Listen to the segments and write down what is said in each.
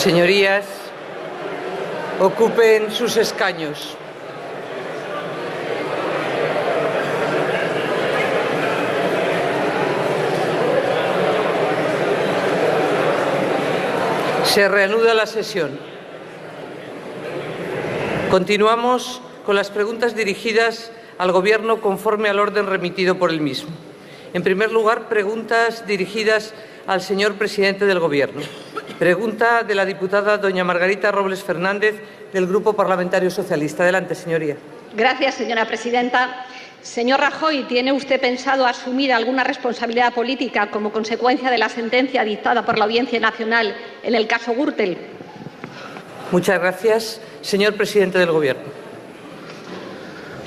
Señorías, ocupen sus escaños. Se reanuda la sesión. Continuamos con las preguntas dirigidas al Gobierno conforme al orden remitido por el mismo. En primer lugar, preguntas dirigidas al señor presidente del Gobierno. Pregunta de la diputada doña Margarita Robles Fernández, del Grupo Parlamentario Socialista. Adelante, señoría. Gracias, señora presidenta. Señor Rajoy, ¿tiene usted pensado asumir alguna responsabilidad política como consecuencia de la sentencia dictada por la Audiencia Nacional en el caso Gürtel? Muchas gracias. Señor presidente del Gobierno.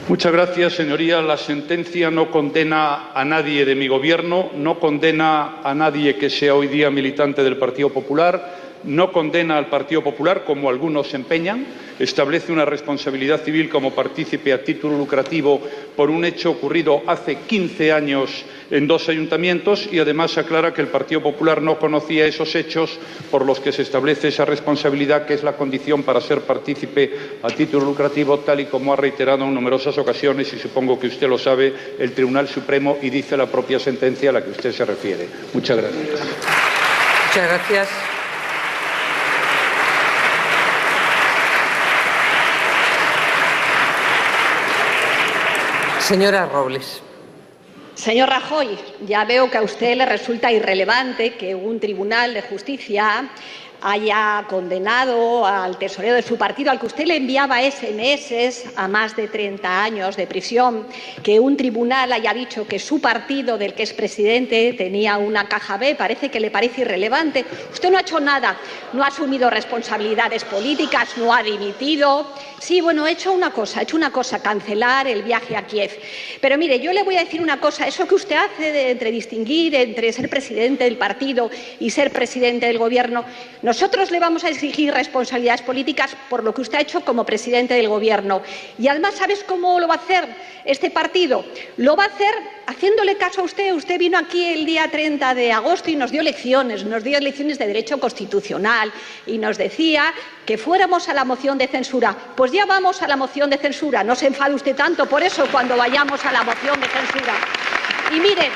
Muchas gracias, señoría. La sentencia no condena a nadie de mi Gobierno, no condena a nadie que sea hoy día militante del Partido Popular, no condena al Partido Popular, como algunos se empeñan, establece una responsabilidad civil como partícipe a título lucrativo por un hecho ocurrido hace 15 años en 2 ayuntamientos y además aclara que el Partido Popular no conocía esos hechos por los que se establece esa responsabilidad, que es la condición para ser partícipe a título lucrativo, tal y como ha reiterado en numerosas ocasiones, y supongo que usted lo sabe, el Tribunal Supremo, y dice la propia sentencia a la que usted se refiere. Muchas gracias. Muchas gracias. Señora Robles. Señor Rajoy, ya veo que a usted le resulta irrelevante que un tribunal de justicia haya condenado al tesorero de su partido, al que usted le enviaba SMS, a más de 30 años de prisión, que un tribunal haya dicho que su partido, del que es presidente, tenía una caja B. Parece que le parece irrelevante. Usted no ha hecho nada, no ha asumido responsabilidades políticas, no ha dimitido. Sí, bueno, ha hecho una cosa, cancelar el viaje a Kiev. Pero mire, yo le voy a decir una cosa, eso que usted hace entre distinguir entre ser presidente del partido y ser presidente del Gobierno, nosotros le vamos a exigir responsabilidades políticas por lo que usted ha hecho como presidente del Gobierno. Y además, ¿sabes cómo lo va a hacer este partido? Lo va a hacer haciéndole caso a usted. Usted vino aquí el día 30 de agosto y nos dio lecciones de Derecho Constitucional y nos decía que fuéramos a la moción de censura. Pues ya vamos a la moción de censura. No se enfade usted tanto por eso cuando vayamos a la moción de censura. Y mire,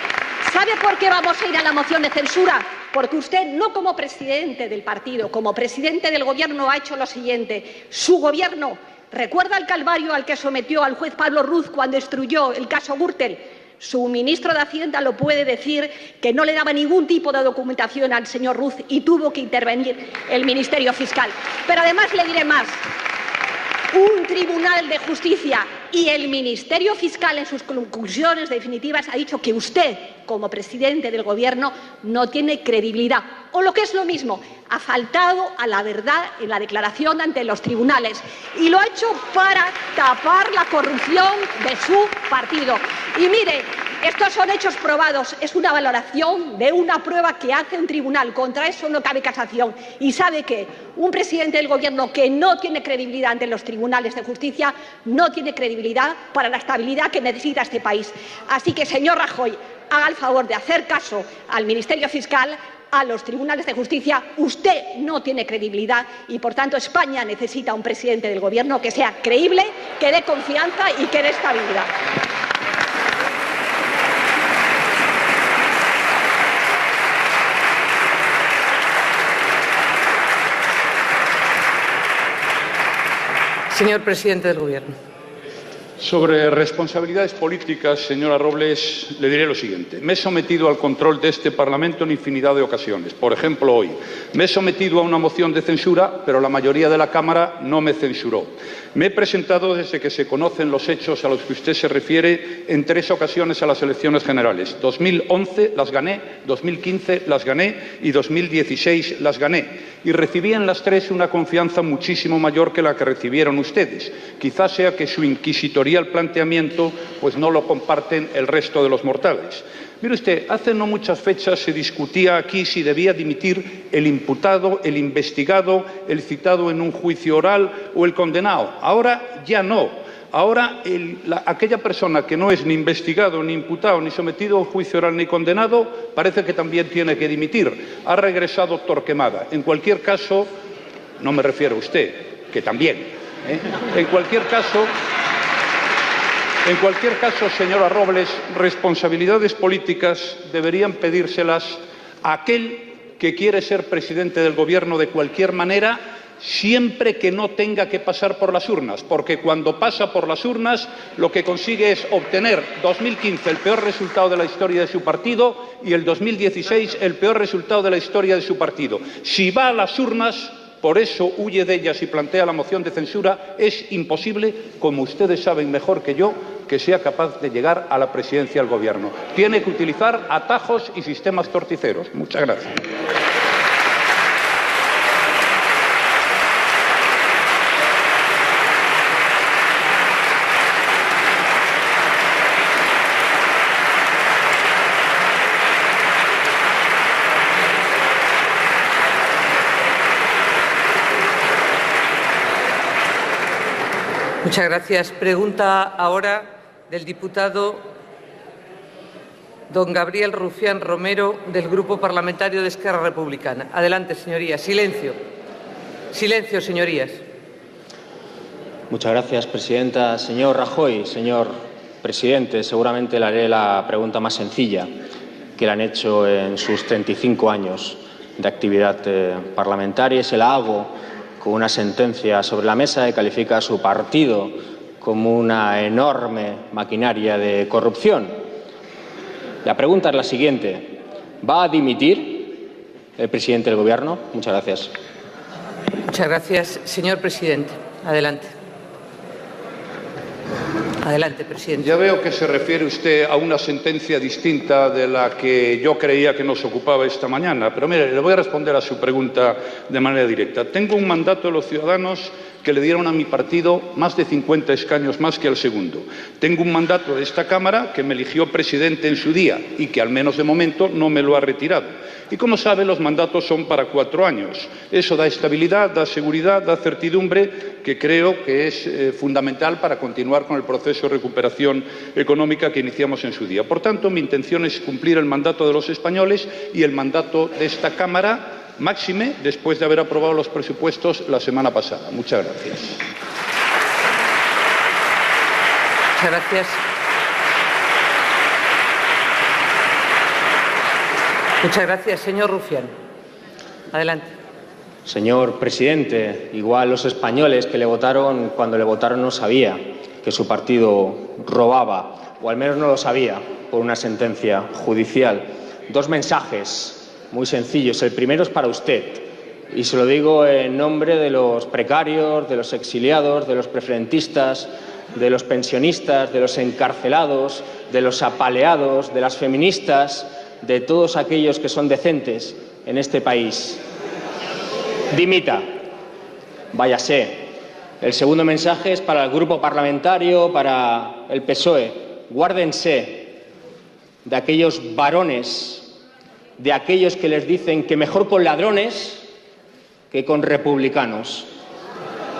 ¿sabe por qué vamos a ir a la moción de censura? Porque usted, no como presidente del partido, como presidente del Gobierno, ha hecho lo siguiente. Su Gobierno, ¿recuerda el calvario al que sometió al juez Pablo Ruz cuando instruyó el caso Gürtel? Su ministro de Hacienda lo puede decir, que no le daba ningún tipo de documentación al señor Ruz y tuvo que intervenir el Ministerio Fiscal. Pero además le diré más. Un tribunal de justicia y el Ministerio Fiscal en sus conclusiones definitivas ha dicho que usted, como presidente del Gobierno, no tiene credibilidad. O lo que es lo mismo, ha faltado a la verdad en la declaración ante los tribunales. Y lo ha hecho para tapar la corrupción de su partido. Y mire, estos son hechos probados, es una valoración de una prueba que hace un tribunal. Contra eso no cabe casación. Y sabe que un presidente del Gobierno que no tiene credibilidad ante los tribunales de justicia no tiene credibilidad para la estabilidad que necesita este país. Así que, señor Rajoy, haga el favor de hacer caso al Ministerio Fiscal, a los tribunales de justicia. Usted no tiene credibilidad y, por tanto, España necesita un presidente del Gobierno que sea creíble, que dé confianza y que dé estabilidad. Señor presidente del Gobierno. Sobre responsabilidades políticas, señora Robles, le diré lo siguiente. Me he sometido al control de este Parlamento en infinidad de ocasiones. Por ejemplo, hoy. Me he sometido a una moción de censura, pero la mayoría de la Cámara no me censuró. Me he presentado, desde que se conocen los hechos a los que usted se refiere, en 3 ocasiones a las elecciones generales. 2011 las gané, 2015 las gané y 2016 las gané. Y recibí en las 3 una confianza muchísimo mayor que la que recibieron ustedes. Quizás sea que su inquisitorial planteamiento pues no lo comparten el resto de los mortales. Mire usted, hace no muchas fechas se discutía aquí si debía dimitir el imputado, el investigado, el citado en un juicio oral o el condenado. Ahora ya no. Ahora aquella persona que no es ni investigado, ni imputado, ni sometido a un juicio oral, ni condenado, parece que también tiene que dimitir. Ha regresado Torquemada. En cualquier caso, No me refiero a usted, que también. En cualquier caso, señora Robles, responsabilidades políticas deberían pedírselas a aquel que quiere ser presidente del Gobierno de cualquier manera, siempre que no tenga que pasar por las urnas, porque cuando pasa por las urnas lo que consigue es obtener 2015 el peor resultado de la historia de su partido y el 2016 el peor resultado de la historia de su partido. Si va a las urnas, por eso huye de ellas y plantea la moción de censura, es imposible, como ustedes saben mejor que yo, que sea capaz de llegar a la presidencia del Gobierno. Tiene que utilizar atajos y sistemas torticeros. Muchas gracias. Muchas gracias. Pregunta ahora del diputado don Gabriel Rufián Romero, del Grupo Parlamentario de Esquerra Republicana. Adelante, señorías. Silencio. Silencio, señorías. Muchas gracias, presidenta. Señor Rajoy, señor presidente, seguramente le haré la pregunta más sencilla que le han hecho en sus 35 años de actividad parlamentaria y se la hago con una sentencia sobre la mesa que califica a su partido como una enorme maquinaria de corrupción. La pregunta es la siguiente. ¿Va a dimitir el presidente del Gobierno? Muchas gracias. Muchas gracias. Señor presidente, adelante. Adelante, presidente. Ya veo que se refiere usted a una sentencia distinta de la que yo creía que nos ocupaba esta mañana. Pero mire, le voy a responder a su pregunta de manera directa. Tengo un mandato de los ciudadanos que le dieron a mi partido más de 50 escaños más que al segundo. Tengo un mandato de esta Cámara que me eligió presidente en su día y que, al menos de momento, no me lo ha retirado. Y, como sabe, los mandatos son para 4 años. Eso da estabilidad, da seguridad, da certidumbre, que creo que es fundamental para continuar con el proceso de recuperación económica que iniciamos en su día. Por tanto, mi intención es cumplir el mandato de los españoles y el mandato de esta Cámara, máxime después de haber aprobado los presupuestos la semana pasada. Muchas gracias. Muchas gracias. Muchas gracias. Señor Rufián, adelante. Señor presidente, igual los españoles que le votaron, cuando le votaron no sabía que su partido robaba, o al menos no lo sabía por una sentencia judicial. 2 mensajes muy sencillos. El primero es para usted, y se lo digo en nombre de los precarios, de los exiliados, de los preferentistas, de los pensionistas, de los encarcelados, de los apaleados, de las feministas, de todos aquellos que son decentes en este país. Dimita. Váyase. El segundo mensaje es para el grupo parlamentario, para el PSOE. Guárdense de aquellos varones, de aquellos que les dicen que mejor con ladrones que con republicanos.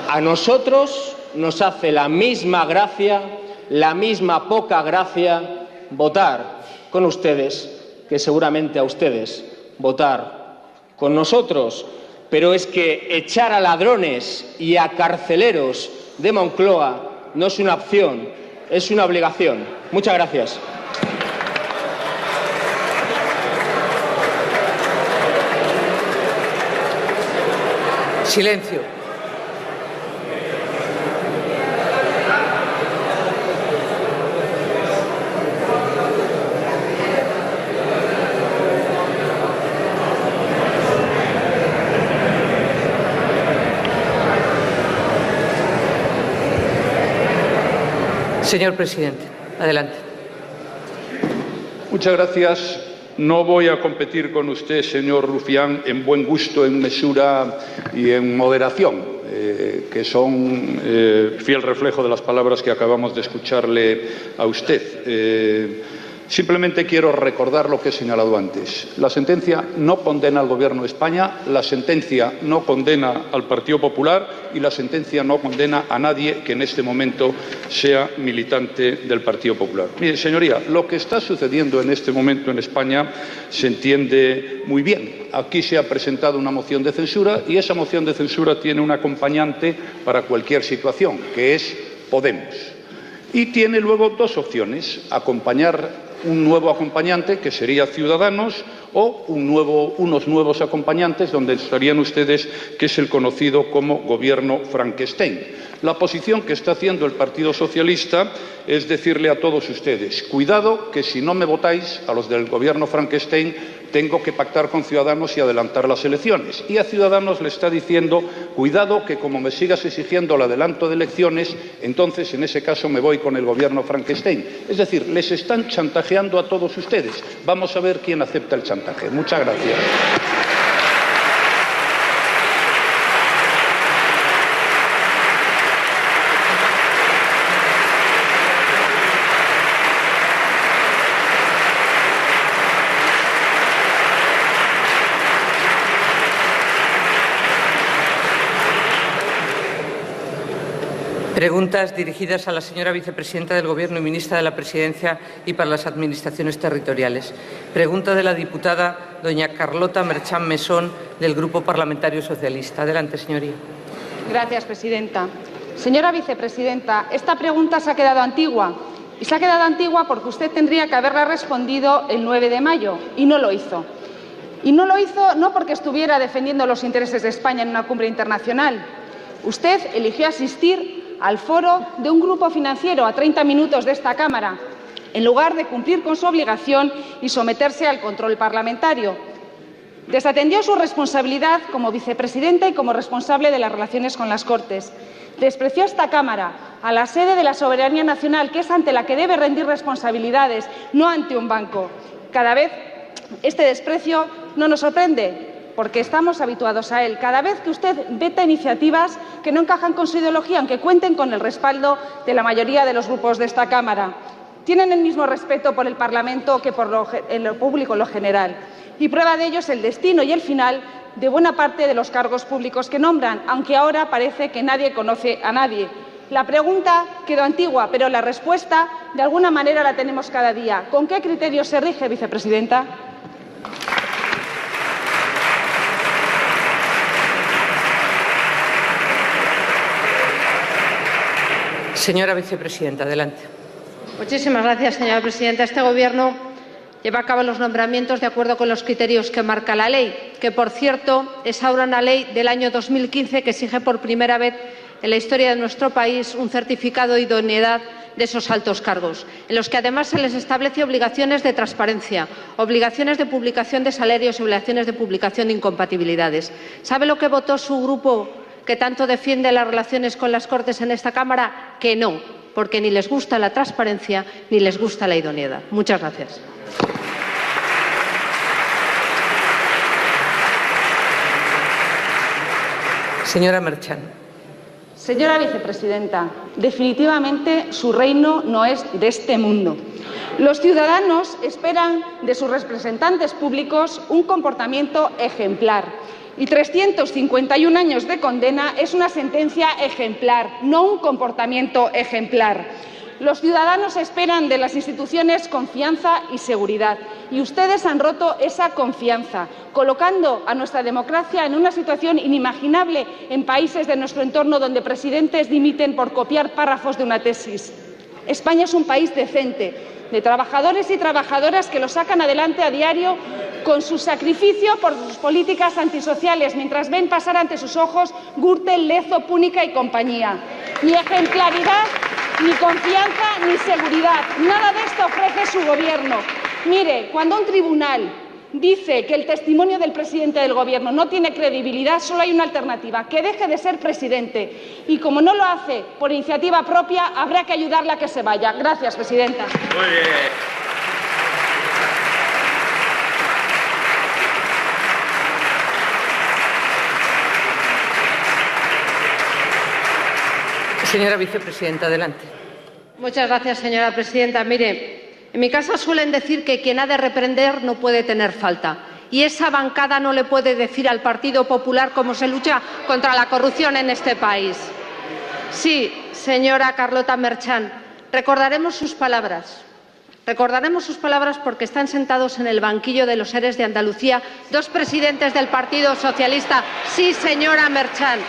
A nosotros nos hace la misma gracia, la misma poca gracia votar con ustedes que seguramente a ustedes votar con nosotros. Pero es que echar a ladrones y a carceleros de Moncloa no es una opción, es una obligación. Muchas gracias. Silencio. Señor presidente, adelante. Muchas gracias. No voy a competir con usted, señor Rufián, en buen gusto, en mesura y en moderación, que son fiel reflejo de las palabras que acabamos de escucharle a usted. Simplemente quiero recordar lo que he señalado antes. La sentencia no condena al Gobierno de España, la sentencia no condena al Partido Popular y la sentencia no condena a nadie que en este momento sea militante del Partido Popular. Mire, señoría, lo que está sucediendo en este momento en España se entiende muy bien. Aquí se ha presentado una moción de censura y esa moción de censura tiene un acompañante para cualquier situación, que es Podemos. Y tiene luego dos opciones: acompañar un nuevo acompañante, que sería Ciudadanos, o unos nuevos acompañantes, donde estarían ustedes, que es el conocido como Gobierno Frankenstein. La posición que está haciendo el Partido Socialista es decirle a todos ustedes: cuidado, que si no me votáis, a los del Gobierno Frankenstein, tengo que pactar con Ciudadanos y adelantar las elecciones. Y a Ciudadanos le está diciendo: cuidado, que como me sigas exigiendo el adelanto de elecciones, entonces en ese caso me voy con el Gobierno Frankenstein. Es decir, les están chantajeando a todos ustedes. Vamos a ver quién acepta el chantaje. Muchas gracias. Preguntas dirigidas a la señora vicepresidenta del Gobierno y ministra de la Presidencia y para las Administraciones Territoriales. Pregunta de la diputada doña Carlota Merchán Mesón, del Grupo Parlamentario Socialista. Adelante, señoría. Gracias, presidenta. Señora vicepresidenta, esta pregunta se ha quedado antigua. Y se ha quedado antigua porque usted tendría que haberla respondido el 9 de mayo y no lo hizo. Y no lo hizo no porque estuviera defendiendo los intereses de España en una cumbre internacional. Usted eligió asistir al foro de un grupo financiero a 30 minutos de esta Cámara, en lugar de cumplir con su obligación y someterse al control parlamentario. Desatendió su responsabilidad como vicepresidenta y como responsable de las relaciones con las Cortes. Despreció esta Cámara, a la sede de la soberanía nacional, que es ante la que debe rendir responsabilidades, no ante un banco. Cada vez este desprecio no nos sorprende, porque estamos habituados a él. Cada vez que usted veta iniciativas que no encajan con su ideología, aunque cuenten con el respaldo de la mayoría de los grupos de esta Cámara. Tienen el mismo respeto por el Parlamento que por lo público en lo general. Y prueba de ello es el destino y el final de buena parte de los cargos públicos que nombran, aunque ahora parece que nadie conoce a nadie. La pregunta quedó antigua, pero la respuesta, de alguna manera, la tenemos cada día. ¿Con qué criterios se rige, vicepresidenta? Señora vicepresidenta, adelante. Muchísimas gracias, señora presidenta. Este Gobierno lleva a cabo los nombramientos de acuerdo con los criterios que marca la ley, que, por cierto, es ahora una ley del año 2015 que exige por primera vez en la historia de nuestro país un certificado de idoneidad de esos altos cargos, en los que además se les establece obligaciones de transparencia, obligaciones de publicación de salarios y obligaciones de publicación de incompatibilidades. ¿Sabe lo que votó su grupo, que tanto defiende las relaciones con las Cortes en esta Cámara? Que no, porque ni les gusta la transparencia ni les gusta la idoneidad. Muchas gracias. Señora Merchán. Señora vicepresidenta, definitivamente su reino no es de este mundo. Los ciudadanos esperan de sus representantes públicos un comportamiento ejemplar. Y 351 años de condena es una sentencia ejemplar, no un comportamiento ejemplar. Los ciudadanos esperan de las instituciones confianza y seguridad, y ustedes han roto esa confianza, colocando a nuestra democracia en una situación inimaginable en países de nuestro entorno donde presidentes dimiten por copiar párrafos de una tesis. España es un país decente, de trabajadores y trabajadoras que lo sacan adelante a diario con su sacrificio por sus políticas antisociales, mientras ven pasar ante sus ojos Gürtel, Lezo, Púnica y compañía. Ni ejemplaridad, ni confianza, ni seguridad. Nada de esto ofrece su Gobierno. Mire, cuando un tribunal dice que el testimonio del presidente del Gobierno no tiene credibilidad, solo hay una alternativa: que deje de ser presidente. Y como no lo hace por iniciativa propia, habrá que ayudarle a que se vaya. Gracias, presidenta. Muy bien. Señora vicepresidenta, adelante. Muchas gracias, señora presidenta. Mire, En mi casa suelen decir que quien ha de reprender no puede tener falta. Y esa bancada no le puede decir al Partido Popular cómo se lucha contra la corrupción en este país. Sí, señora Carlota Merchan, recordaremos sus palabras. Recordaremos sus palabras porque están sentados en el banquillo de los ERES de Andalucía dos presidentes del Partido Socialista. Sí, señora Merchan.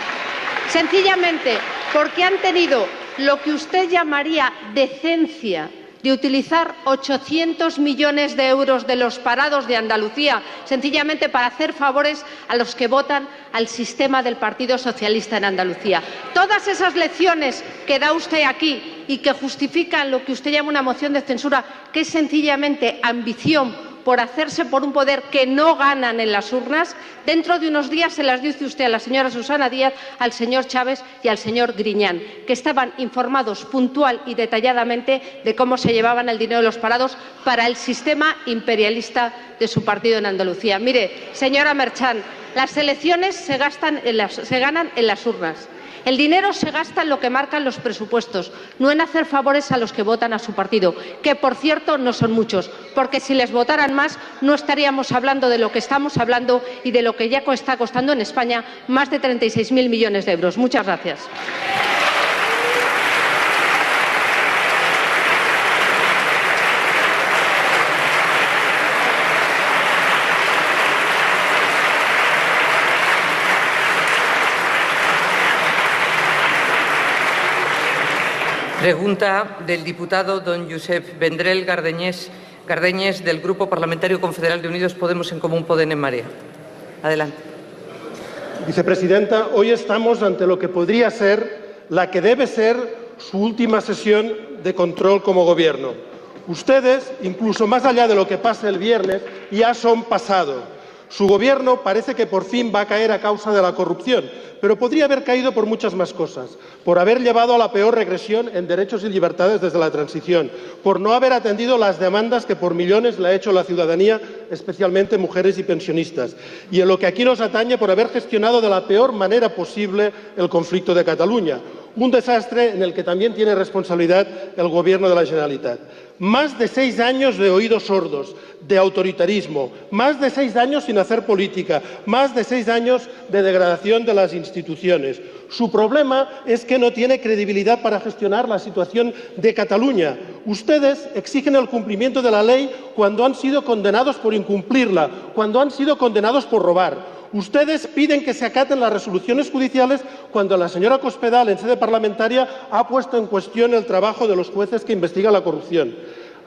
Sencillamente porque han tenido lo que usted llamaría decencia de utilizar 800 millones de euros de los parados de Andalucía sencillamente para hacer favores a los que votan al sistema del Partido Socialista en Andalucía. Todas esas lecciones que da usted aquí y que justifican lo que usted llama una moción de censura, que es sencillamente ambición por hacerse por un poder que no ganan en las urnas, dentro de unos días se las dice usted a la señora Susana Díaz, al señor Chávez y al señor Griñán, que estaban informados puntual y detalladamente de cómo se llevaban el dinero de los parados para el sistema imperialista de su partido en Andalucía. Mire, señora Merchan, las elecciones se ganan en las urnas. El dinero se gasta en lo que marcan los presupuestos, no en hacer favores a los que votan a su partido, que, por cierto, no son muchos, porque si les votaran más no estaríamos hablando de lo que estamos hablando y de lo que ya está costando en España más de 36.000 millones de euros. Muchas gracias. Pregunta del diputado don Josep Vendrell Gardeñés del Grupo Parlamentario Confederal de Unidos Podemos en Común Podem en Marea. Adelante. Vicepresidenta, hoy estamos ante lo que podría ser la que debe ser su última sesión de control como Gobierno. Ustedes, incluso más allá de lo que pase el viernes, ya son pasado. Su Gobierno parece que por fin va a caer a causa de la corrupción, pero podría haber caído por muchas más cosas. Por haber llevado a la peor regresión en derechos y libertades desde la transición, por no haber atendido las demandas que por millones le ha hecho la ciudadanía, especialmente mujeres y pensionistas, y en lo que aquí nos atañe, por haber gestionado de la peor manera posible el conflicto de Cataluña. Un desastre en el que también tiene responsabilidad el Gobierno de la Generalitat. Más de 6 años de oídos sordos, de autoritarismo, más de 6 años sin hacer política, más de 6 años de degradación de las instituciones. Su problema es que no tiene credibilidad para gestionar la situación de Cataluña. Ustedes exigen el cumplimiento de la ley cuando han sido condenados por incumplirla, cuando han sido condenados por robar. Ustedes piden que se acaten las resoluciones judiciales cuando la señora Cospedal, en sede parlamentaria, ha puesto en cuestión el trabajo de los jueces que investigan la corrupción.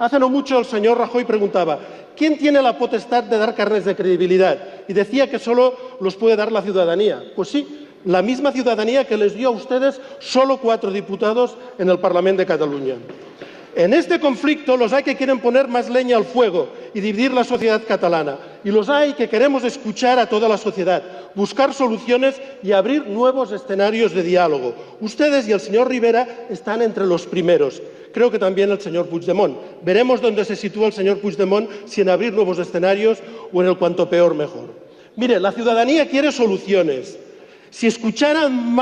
Hace no mucho el señor Rajoy preguntaba ¿quién tiene la potestad de dar carnes de credibilidad? Y decía que solo los puede dar la ciudadanía. Pues sí, la misma ciudadanía que les dio a ustedes solo 4 diputados en el Parlamento de Cataluña. En este conflicto los hay que quieren poner más leña al fuego y dividir la sociedad catalana. Y los hay que queremos escuchar a toda la sociedad, buscar soluciones y abrir nuevos escenarios de diálogo. Ustedes y el señor Rivera están entre los primeros. Creo que también el señor Puigdemont. Veremos dónde se sitúa el señor Puigdemont, si en abrir nuevos escenarios o en el cuanto peor mejor. Mire, la ciudadanía quiere soluciones. Si escucharan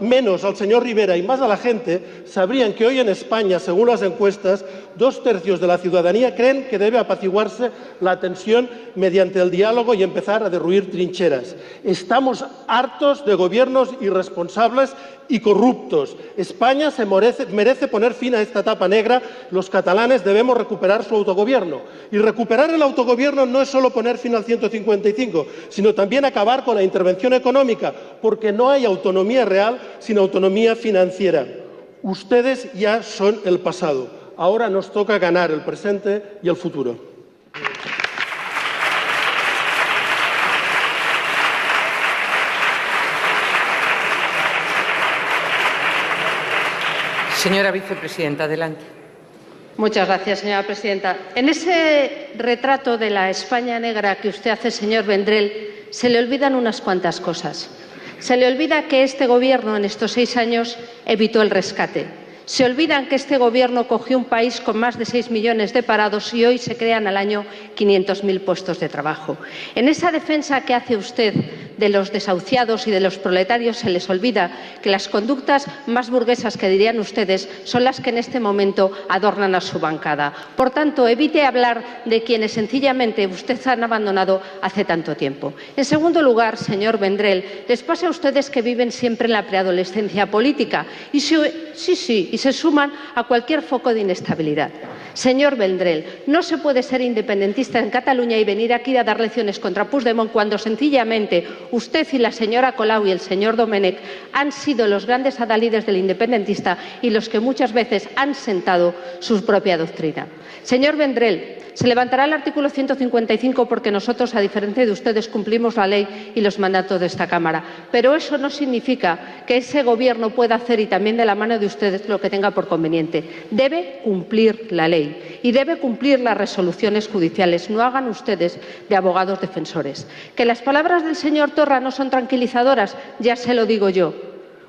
menos al señor Rivera y más a la gente, sabrían que hoy en España, según las encuestas, 2/3 de la ciudadanía creen que debe apaciguarse la tensión mediante el diálogo y empezar a derruir trincheras. Estamos hartos de gobiernos irresponsables y corruptos. España se merece poner fin a esta etapa negra. Los catalanes debemos recuperar su autogobierno. Y recuperar el autogobierno no es solo poner fin al 155, sino también acabar con la intervención económica, porque no hay autonomía real sin autonomía financiera. Ustedes ya son el pasado. Ahora nos toca ganar el presente y el futuro. Señora vicepresidenta, adelante. Muchas gracias, señora presidenta. En ese retrato de la España negra que usted hace, señor Vendrell, se le olvidan unas cuantas cosas. Se le olvida que este Gobierno en estos 6 años evitó el rescate. Se olvidan que este Gobierno cogió un país con más de 6 millones de parados y hoy se crean al año 500.000 puestos de trabajo. En esa defensa que hace usted de los desahuciados y de los proletarios, se les olvida que las conductas más burguesas, que dirían ustedes, son las que en este momento adornan a su bancada. Por tanto, evite hablar de quienes sencillamente ustedes han abandonado hace tanto tiempo. En segundo lugar, señor Vendrell, les pasa a ustedes que viven siempre en la preadolescencia política y se suman a cualquier foco de inestabilidad. Señor Vendrell, no se puede ser independentista en Cataluña y venir aquí a dar lecciones contra Puigdemont cuando sencillamente usted y la señora Colau y el señor Domènech han sido los grandes adalides del independentista y los que muchas veces han sentado su propia doctrina. Señor Vendrell, se levantará el artículo 155 porque nosotros, a diferencia de ustedes, cumplimos la ley y los mandatos de esta Cámara. Pero eso no significa que ese Gobierno pueda hacer, y también de la mano de ustedes, lo que tenga por conveniente. Debe cumplir la ley y debe cumplir las resoluciones judiciales. No hagan ustedes de abogados defensores. Que las palabras del señor Torra no son tranquilizadoras, ya se lo digo yo.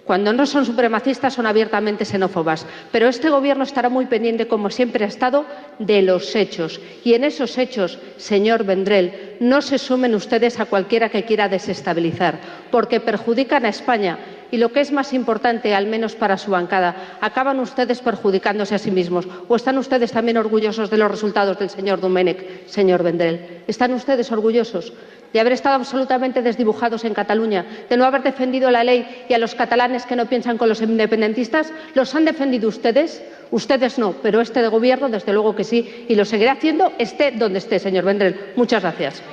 Cuando no son supremacistas son abiertamente xenófobas, pero este Gobierno estará muy pendiente, como siempre ha estado, de los hechos. Y en esos hechos, señor Vendrell, no se sumen ustedes a cualquiera que quiera desestabilizar, porque perjudican a España y, lo que es más importante, al menos para su bancada, acaban ustedes perjudicándose a sí mismos. ¿O están ustedes también orgullosos de los resultados del señor Domènech, señor Vendrell? ¿Están ustedes orgullosos de haber estado absolutamente desdibujados en Cataluña, de no haber defendido la ley y a los catalanes que no piensan con los independentistas? ¿Los han defendido ustedes? Ustedes no, pero este Gobierno desde luego que sí, y lo seguirá haciendo, esté donde esté, señor Vendrell. Muchas gracias.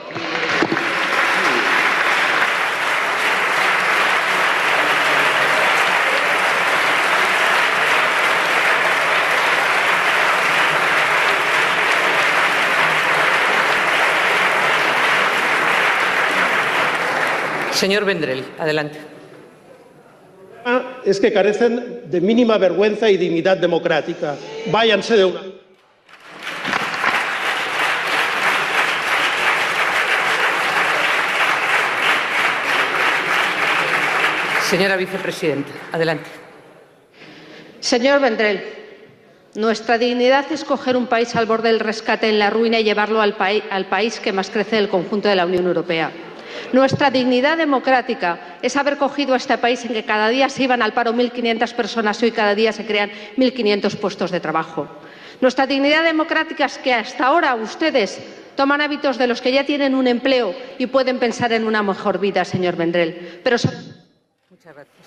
Señor Vendrell, adelante. Es que carecen de mínima vergüenza y dignidad democrática. Váyanse de una. Señora vicepresidenta, adelante. Señor Vendrell, nuestra dignidad es coger un país al borde del rescate, en la ruina, y llevarlo al país que más crece del conjunto de la Unión Europea. Nuestra dignidad democrática es haber cogido a este país en que cada día se iban al paro 1.500 personas y hoy cada día se crean 1.500 puestos de trabajo. Nuestra dignidad democrática es que hasta ahora ustedes toman hábitos de los que ya tienen un empleo y pueden pensar en una mejor vida, señor Vendrell. Pero muchas gracias.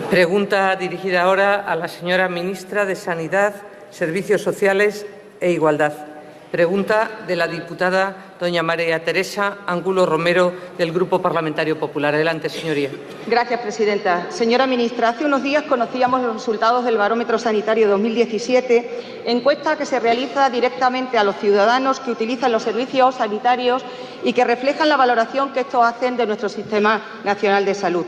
Pregunta dirigida ahora a la señora ministra de Sanidad, Servicios Sociales e Igualdad. Pregunta de la diputada doña María Teresa Angulo Romero, del Grupo Parlamentario Popular. Adelante, señoría. Gracias, presidenta. Señora ministra, hace unos días conocíamos los resultados del Barómetro Sanitario 2017, encuesta que se realiza directamente a los ciudadanos que utilizan los servicios sanitarios y que reflejan la valoración que estos hacen de nuestro Sistema Nacional de Salud.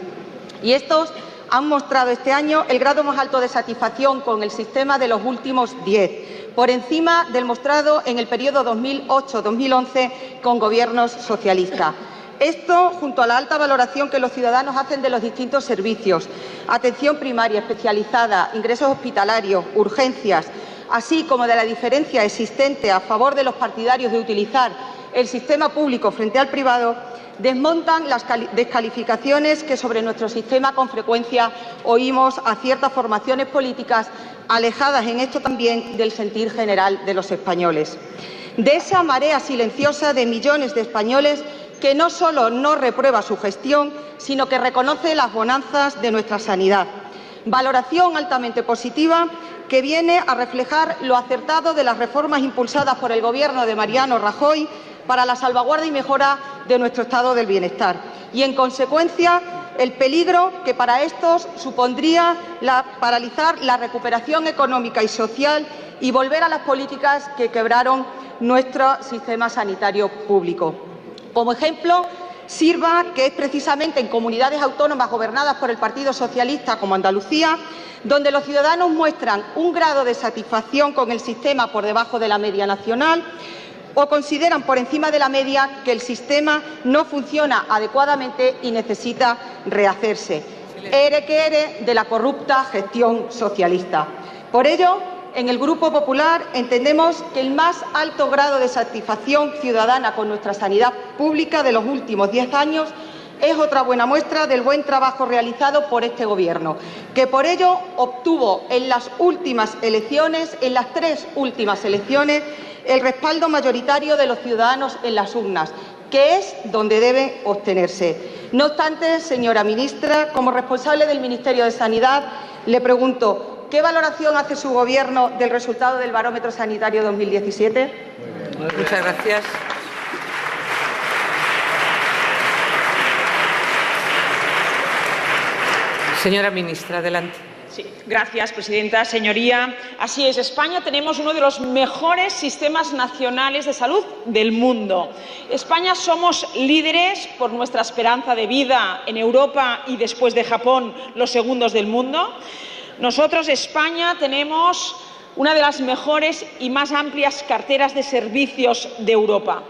Y estos han mostrado este año el grado más alto de satisfacción con el sistema de los últimos 10, por encima del mostrado en el periodo 2008-2011 con gobiernos socialistas. Esto, junto a la alta valoración que los ciudadanos hacen de los distintos servicios, atención primaria, especializada, ingresos hospitalarios, urgencias, así como de la diferencia existente a favor de los partidarios de utilizar el sistema público frente al privado, desmontan las descalificaciones que sobre nuestro sistema con frecuencia oímos a ciertas formaciones políticas alejadas en esto también del sentir general de los españoles. De esa marea silenciosa de millones de españoles que no solo no reprueba su gestión, sino que reconoce las bonanzas de nuestra sanidad. Valoración altamente positiva que viene a reflejar lo acertado de las reformas impulsadas por el Gobierno de Mariano Rajoy para la salvaguardia y mejora de nuestro estado del bienestar y, en consecuencia, el peligro que para estos supondría paralizar la recuperación económica y social y volver a las políticas que quebraron nuestro sistema sanitario público. Como ejemplo, sirva que es precisamente en comunidades autónomas gobernadas por el Partido Socialista, como Andalucía, donde los ciudadanos muestran un grado de satisfacción con el sistema por debajo de la media nacional, o consideran por encima de la media que el sistema no funciona adecuadamente y necesita rehacerse. ere que ere de la corrupta gestión socialista. Por ello, en el Grupo Popular entendemos que el más alto grado de satisfacción ciudadana con nuestra sanidad pública de los últimos 10 años es otra buena muestra del buen trabajo realizado por este Gobierno, que por ello obtuvo en las últimas elecciones, en las 3 últimas elecciones, el respaldo mayoritario de los ciudadanos en las urnas, que es donde debe obtenerse. No obstante, señora ministra, como responsable del Ministerio de Sanidad, le pregunto, ¿qué valoración hace su Gobierno del resultado del Barómetro Sanitario 2017? Muchas gracias. Señora ministra, adelante. Sí, gracias, presidenta. Señoría, así es, España tenemos uno de los mejores sistemas nacionales de salud del mundo. España somos líderes por nuestra esperanza de vida en Europa y después de Japón, los segundos del mundo. Nosotros, España, tenemos una de las mejores y más amplias carteras de servicios de Europa.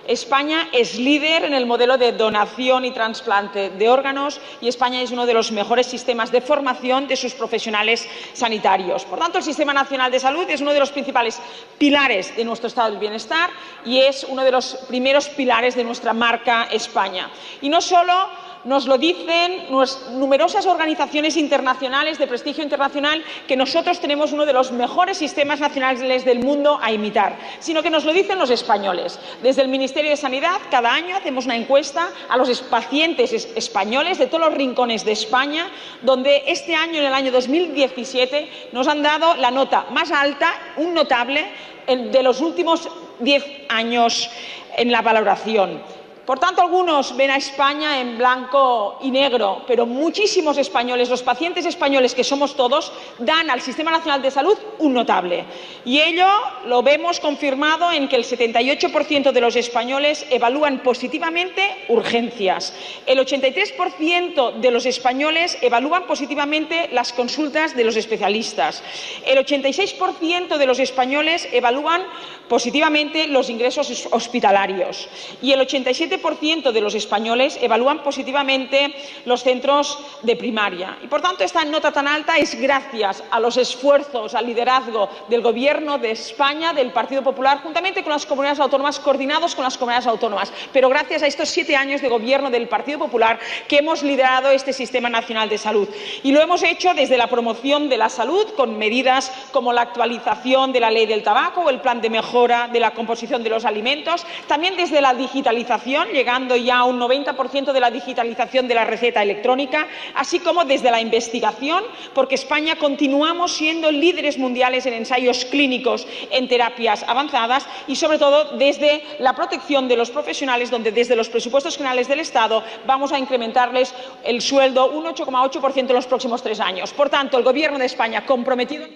España es líder en el modelo de donación y trasplante de órganos y España es uno de los mejores sistemas de formación de sus profesionales sanitarios. Por tanto, el Sistema Nacional de Salud es uno de los principales pilares de nuestro estado del bienestar y es uno de los primeros pilares de nuestra marca España. Y no solo nos lo dicen numerosas organizaciones internacionales de prestigio internacional que nosotros tenemos uno de los mejores sistemas nacionales del mundo a imitar, sino que nos lo dicen los españoles. Desde el Ministerio de Sanidad, cada año hacemos una encuesta a los pacientes españoles de todos los rincones de España, donde este año, en el año 2017, nos han dado la nota más alta, un notable, de los últimos 10 años en la valoración. Por tanto, algunos ven a España en blanco y negro, pero muchísimos españoles, los pacientes españoles que somos todos, dan al Sistema Nacional de Salud un notable. Y ello lo vemos confirmado en que el 78% de los españoles evalúan positivamente urgencias. El 83% de los españoles evalúan positivamente las consultas de los especialistas. El 86% de los españoles evalúan positivamente los ingresos hospitalarios. Y el 87% de los españoles evalúan positivamente los centros de primaria. Y, por tanto, esta nota tan alta es gracias a los esfuerzos, al liderazgo del Gobierno de España, del Partido Popular, juntamente con las comunidades autónomas, coordinados con las comunidades autónomas. Pero gracias a estos 7 años de Gobierno del Partido Popular que hemos liderado este Sistema Nacional de Salud. Y lo hemos hecho desde la promoción de la salud, con medidas como la actualización de la Ley del Tabaco o el Plan de Mejora de la Composición de los Alimentos. También desde la digitalización, llegando ya a un 90% de la digitalización de la receta electrónica, así como desde la investigación, porque España continuamos siendo líderes mundiales en ensayos clínicos en terapias avanzadas y, sobre todo, desde la protección de los profesionales, donde desde los presupuestos generales del Estado vamos a incrementarles el sueldo un 8,8% en los próximos 3 años. Por tanto, el Gobierno de España comprometido.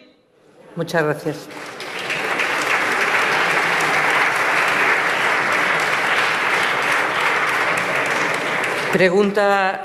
Muchas gracias. Pregunta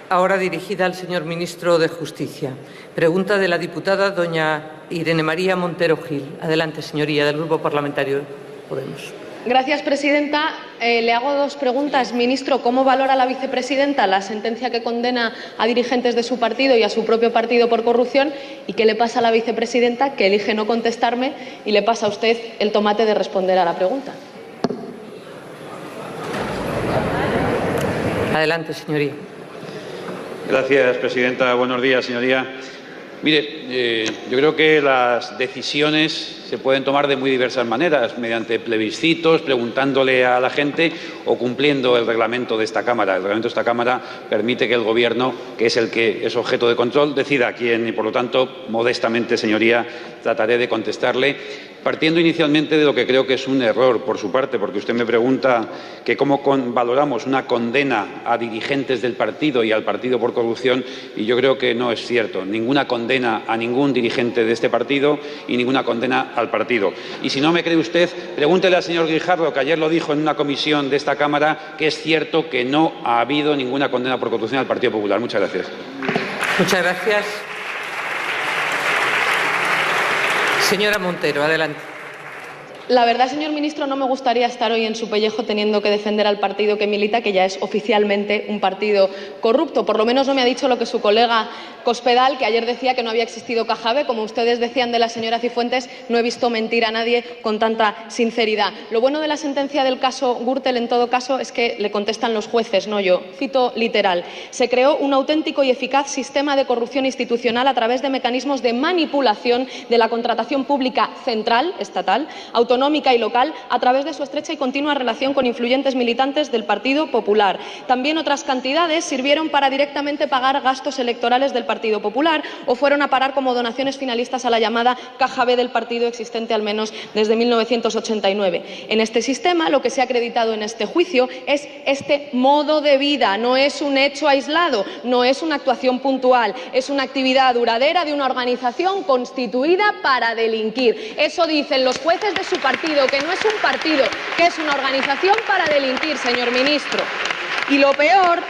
ahora dirigida al señor ministro de Justicia. Pregunta de la diputada doña Irene María Montero Gil. Adelante, señoría, del Grupo Parlamentario Podemos. Gracias, presidenta. Le hago 2 preguntas. Ministro, ¿cómo valora la vicepresidenta la sentencia que condena a dirigentes de su partido y a su propio partido por corrupción? ¿Y qué le pasa a la vicepresidenta, que elige no contestarme y le pasa a usted el tomate de responder a la pregunta? Adelante, señoría. Gracias, presidenta. Buenos días, señoría. Mire, yo creo que las decisiones se pueden tomar de muy diversas maneras, mediante plebiscitos, preguntándole a la gente o cumpliendo el reglamento de esta Cámara. El reglamento de esta Cámara permite que el Gobierno, que es el que es objeto de control, decida a quién y, por lo tanto, modestamente, señoría, trataré de contestarle, partiendo inicialmente de lo que creo que es un error por su parte, porque usted me pregunta que cómo valoramos una condena a dirigentes del partido y al partido por corrupción, y yo creo que no es cierto. Ninguna condena a ningún dirigente de este partido y ninguna condena al partido. Y si no me cree usted, pregúntele al señor Guijarro, que ayer lo dijo en una comisión de esta Cámara, que es cierto que no ha habido ninguna condena por corrupción al Partido Popular. Muchas gracias. Muchas gracias. Señora Montero, adelante. La verdad, señor ministro, no me gustaría estar hoy en su pellejo teniendo que defender al partido que milita, que ya es oficialmente un partido corrupto. Por lo menos no me ha dicho lo que su colega Cospedal, que ayer decía que no había existido Caja B. Como ustedes decían de la señora Cifuentes, no he visto mentir a nadie con tanta sinceridad. Lo bueno de la sentencia del caso Gürtel, en todo caso, es que le contestan los jueces, no yo. Cito literal: se creó un auténtico y eficaz sistema de corrupción institucional a través de mecanismos de manipulación de la contratación pública central, estatal, autonómica y local, a través de su estrecha y continua relación con influyentes militantes del Partido Popular. También otras cantidades sirvieron para directamente pagar gastos electorales del Partido Popular o fueron a parar como donaciones finalistas a la llamada Caja B del partido, existente al menos desde 1989. En este sistema, lo que se ha acreditado en este juicio es este modo de vida, no es un hecho aislado, no es una actuación puntual, es una actividad duradera de una organización constituida para delinquir. Eso dicen los jueces de su partido, que no es un partido, que es una organización para delinquir, señor ministro. Y lo peor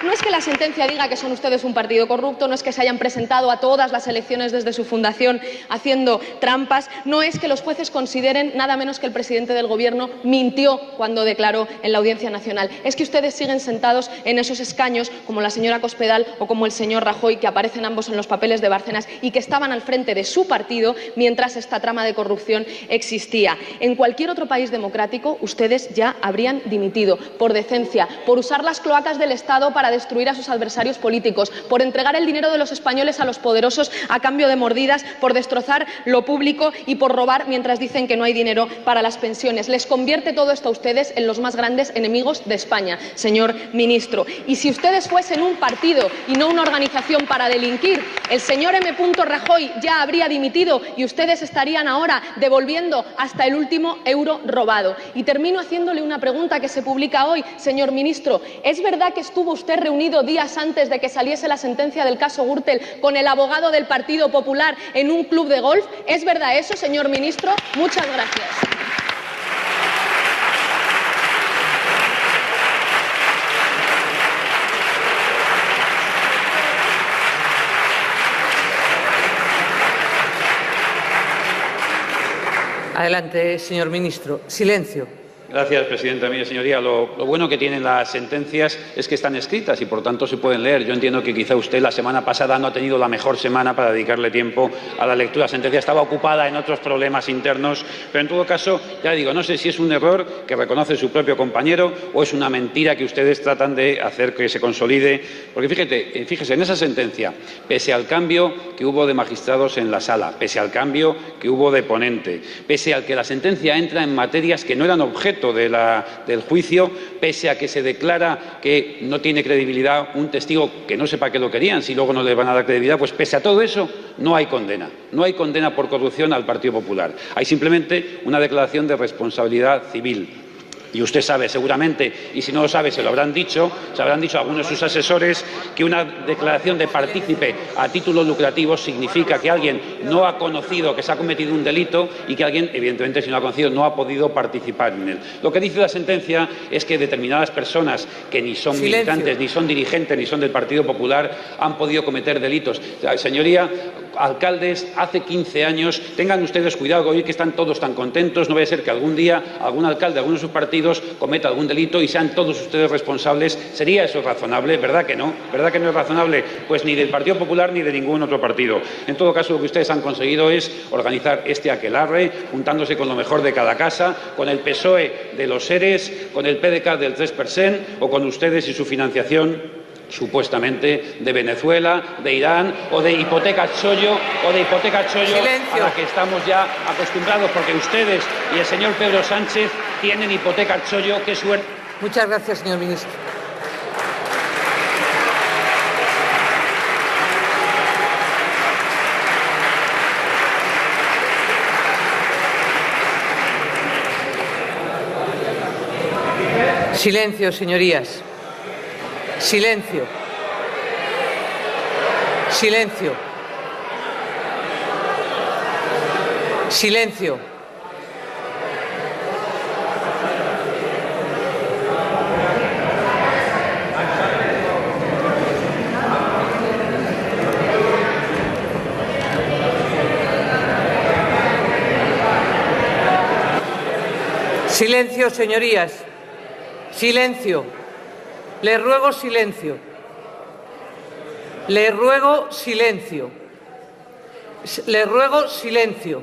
no es que la sentencia diga que son ustedes un partido corrupto, no es que se hayan presentado a todas las elecciones desde su fundación haciendo trampas, no es que los jueces consideren nada menos que el presidente del Gobierno mintió cuando declaró en la Audiencia Nacional. Es que ustedes siguen sentados en esos escaños, como la señora Cospedal o como el señor Rajoy, que aparecen ambos en los papeles de Bárcenas y que estaban al frente de su partido mientras esta trama de corrupción existía. En cualquier otro país democrático, ustedes ya habrían dimitido por decencia, por usar las cloacas del Estado para destruir a sus adversarios políticos, por entregar el dinero de los españoles a los poderosos a cambio de mordidas, por destrozar lo público y por robar mientras dicen que no hay dinero para las pensiones. Les convierte todo esto a ustedes en los más grandes enemigos de España, señor ministro. Y si ustedes fuesen un partido y no una organización para delinquir, el señor M. Rajoy ya habría dimitido y ustedes estarían ahora devolviendo hasta el último euro robado. Y termino haciéndole una pregunta que se publica hoy, señor ministro. ¿Es verdad que estuvo usted reunido días antes de que saliese la sentencia del caso Gürtel con el abogado del Partido Popular en un club de golf? ¿Es verdad eso, señor ministro? Muchas gracias. Adelante, señor ministro. Silencio. Gracias, presidenta. Mire, señoría, lo bueno que tienen las sentencias es que están escritas y, por tanto, se pueden leer. Yo entiendo que quizá usted la semana pasada no ha tenido la mejor semana para dedicarle tiempo a la lectura. La sentencia estaba ocupada en otros problemas internos, pero en todo caso, ya digo, no sé si es un error que reconoce su propio compañero o es una mentira que ustedes tratan de hacer que se consolide. Porque fíjese, en esa sentencia, pese al cambio que hubo de magistrados en la sala, pese al cambio que hubo de ponente, pese al que la sentencia entra en materias que no eran objeto del juicio, pese a que se declara que no tiene credibilidad un testigo que no sepa que lo querían, si luego no le van a dar credibilidad, pues pese a todo eso no hay condena. No hay condena por corrupción al Partido Popular. Hay simplemente una declaración de responsabilidad civil. Y usted sabe seguramente, y si no lo sabe se lo habrán dicho algunos de sus asesores, que una declaración de partícipe a título lucrativo significa que alguien no ha conocido que se ha cometido un delito y que alguien, evidentemente, si no ha conocido, no ha podido participar en él. Lo que dice la sentencia es que determinadas personas que ni son militantes, ni son dirigentes, ni son del Partido Popular, han podido cometer delitos. Señoría, alcaldes, hace 15 años, tengan ustedes cuidado, hoy que están todos tan contentos, no vaya a ser que algún día algún alcalde de alguno de sus partidos cometa algún delito y sean todos ustedes responsables. ¿Sería eso razonable? ¿Verdad que no? ¿Verdad que no es razonable? Pues ni del Partido Popular ni de ningún otro partido. En todo caso, lo que ustedes han conseguido es organizar este aquelarre, juntándose con lo mejor de cada casa, con el PSOE de los seres, con el PDK del 3% o con ustedes y su financiación supuestamente de Venezuela, de Irán o de hipoteca chollo a la que estamos ya acostumbrados, porque ustedes y el señor Pedro Sánchez tienen hipoteca chollo. ¡Qué suerte! Muchas gracias, señor ministro. Silencio, señorías. Silencio. Silencio. Silencio. Silencio, señorías. Silencio. Les ruego silencio. Les ruego silencio. Les ruego silencio.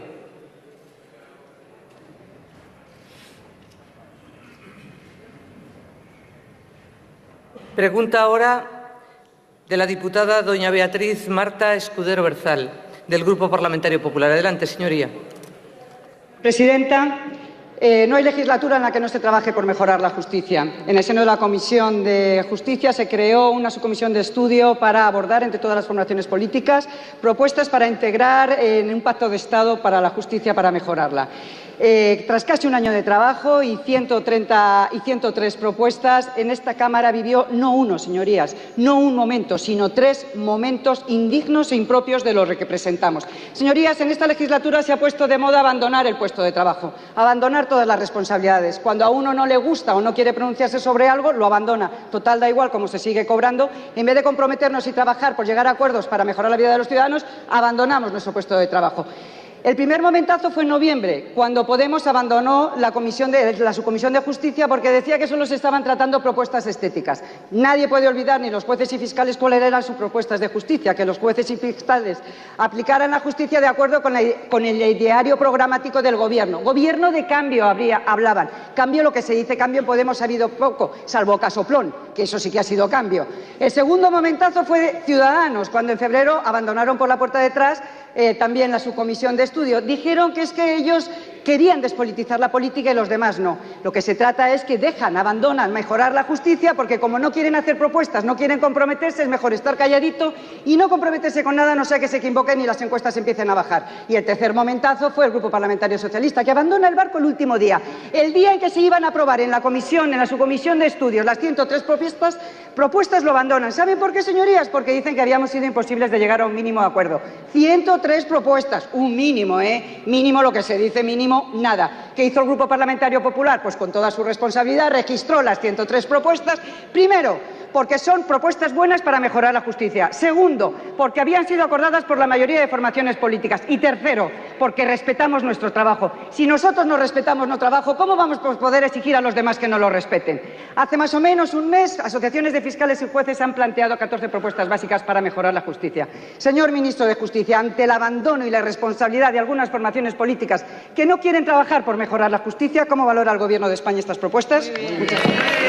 Pregunta ahora de la diputada doña Beatriz Marta Escudero Berzal, del Grupo Parlamentario Popular. Adelante, señoría. Presidenta, no hay legislatura en la que no se trabaje por mejorar la justicia. En el seno de la Comisión de Justicia se creó una subcomisión de estudio para abordar entre todas las formaciones políticas propuestas para integrar en un pacto de Estado para la justicia para mejorarla. Tras casi un año de trabajo y 103 propuestas, en esta Cámara vivió no uno, señorías, no un momento, sino 3 momentos indignos e impropios de los que presentamos. Señorías, en esta legislatura se ha puesto de moda abandonar el puesto de trabajo, abandonar todas las responsabilidades. Cuando a uno no le gusta o no quiere pronunciarse sobre algo, lo abandona. Total, da igual cómo se sigue cobrando. En vez de comprometernos y trabajar por llegar a acuerdos para mejorar la vida de los ciudadanos, abandonamos nuestro puesto de trabajo. El primer momentazo fue en noviembre, cuando Podemos abandonó la subcomisión de Justicia porque decía que solo se estaban tratando propuestas estéticas. Nadie puede olvidar, ni los jueces y fiscales, cuáles eran sus propuestas de justicia, que los jueces y fiscales aplicaran la justicia de acuerdo con el ideario programático del Gobierno. Gobierno de cambio hablaban. Cambio, lo que se dice cambio en Podemos ha habido poco, salvo Casoplón, que eso sí que ha sido cambio. El segundo momentazo fue Ciudadanos, cuando en febrero abandonaron por la puerta de atrás también la subcomisión de estudio. Dijeron que es que ellos querían despolitizar la política y los demás no. Lo que se trata es que abandonan mejorar la justicia porque como no quieren hacer propuestas, no quieren comprometerse, es mejor estar calladito y no comprometerse con nada, no sea que se equivoquen y las encuestas empiecen a bajar. Y el tercer momentazo fue el Grupo Parlamentario Socialista, que abandona el barco el último día. El día en que se iban a aprobar en la subcomisión de estudios, las 103 propuestas lo abandonan. ¿Saben por qué, señorías? Porque dicen que habíamos sido imposibles de llegar a un mínimo de acuerdo. 103 propuestas, un mínimo, mínimo, lo que se dice mínimo, nada. ¿Qué hizo el Grupo Parlamentario Popular? Pues con toda su responsabilidad registró las 103 propuestas. Primero, porque son propuestas buenas para mejorar la justicia. Segundo, porque habían sido acordadas por la mayoría de formaciones políticas. Y tercero, porque respetamos nuestro trabajo. Si nosotros no respetamos nuestro trabajo, ¿cómo vamos a poder exigir a los demás que no lo respeten? Hace más o menos un mes, asociaciones de fiscales y jueces han planteado 14 propuestas básicas para mejorar la justicia. Señor Ministro de Justicia, ante el abandono y la irresponsabilidad de algunas formaciones políticas que no quieren trabajar por mejorar la justicia, ¿cómo valora el Gobierno de España estas propuestas? Muchas gracias.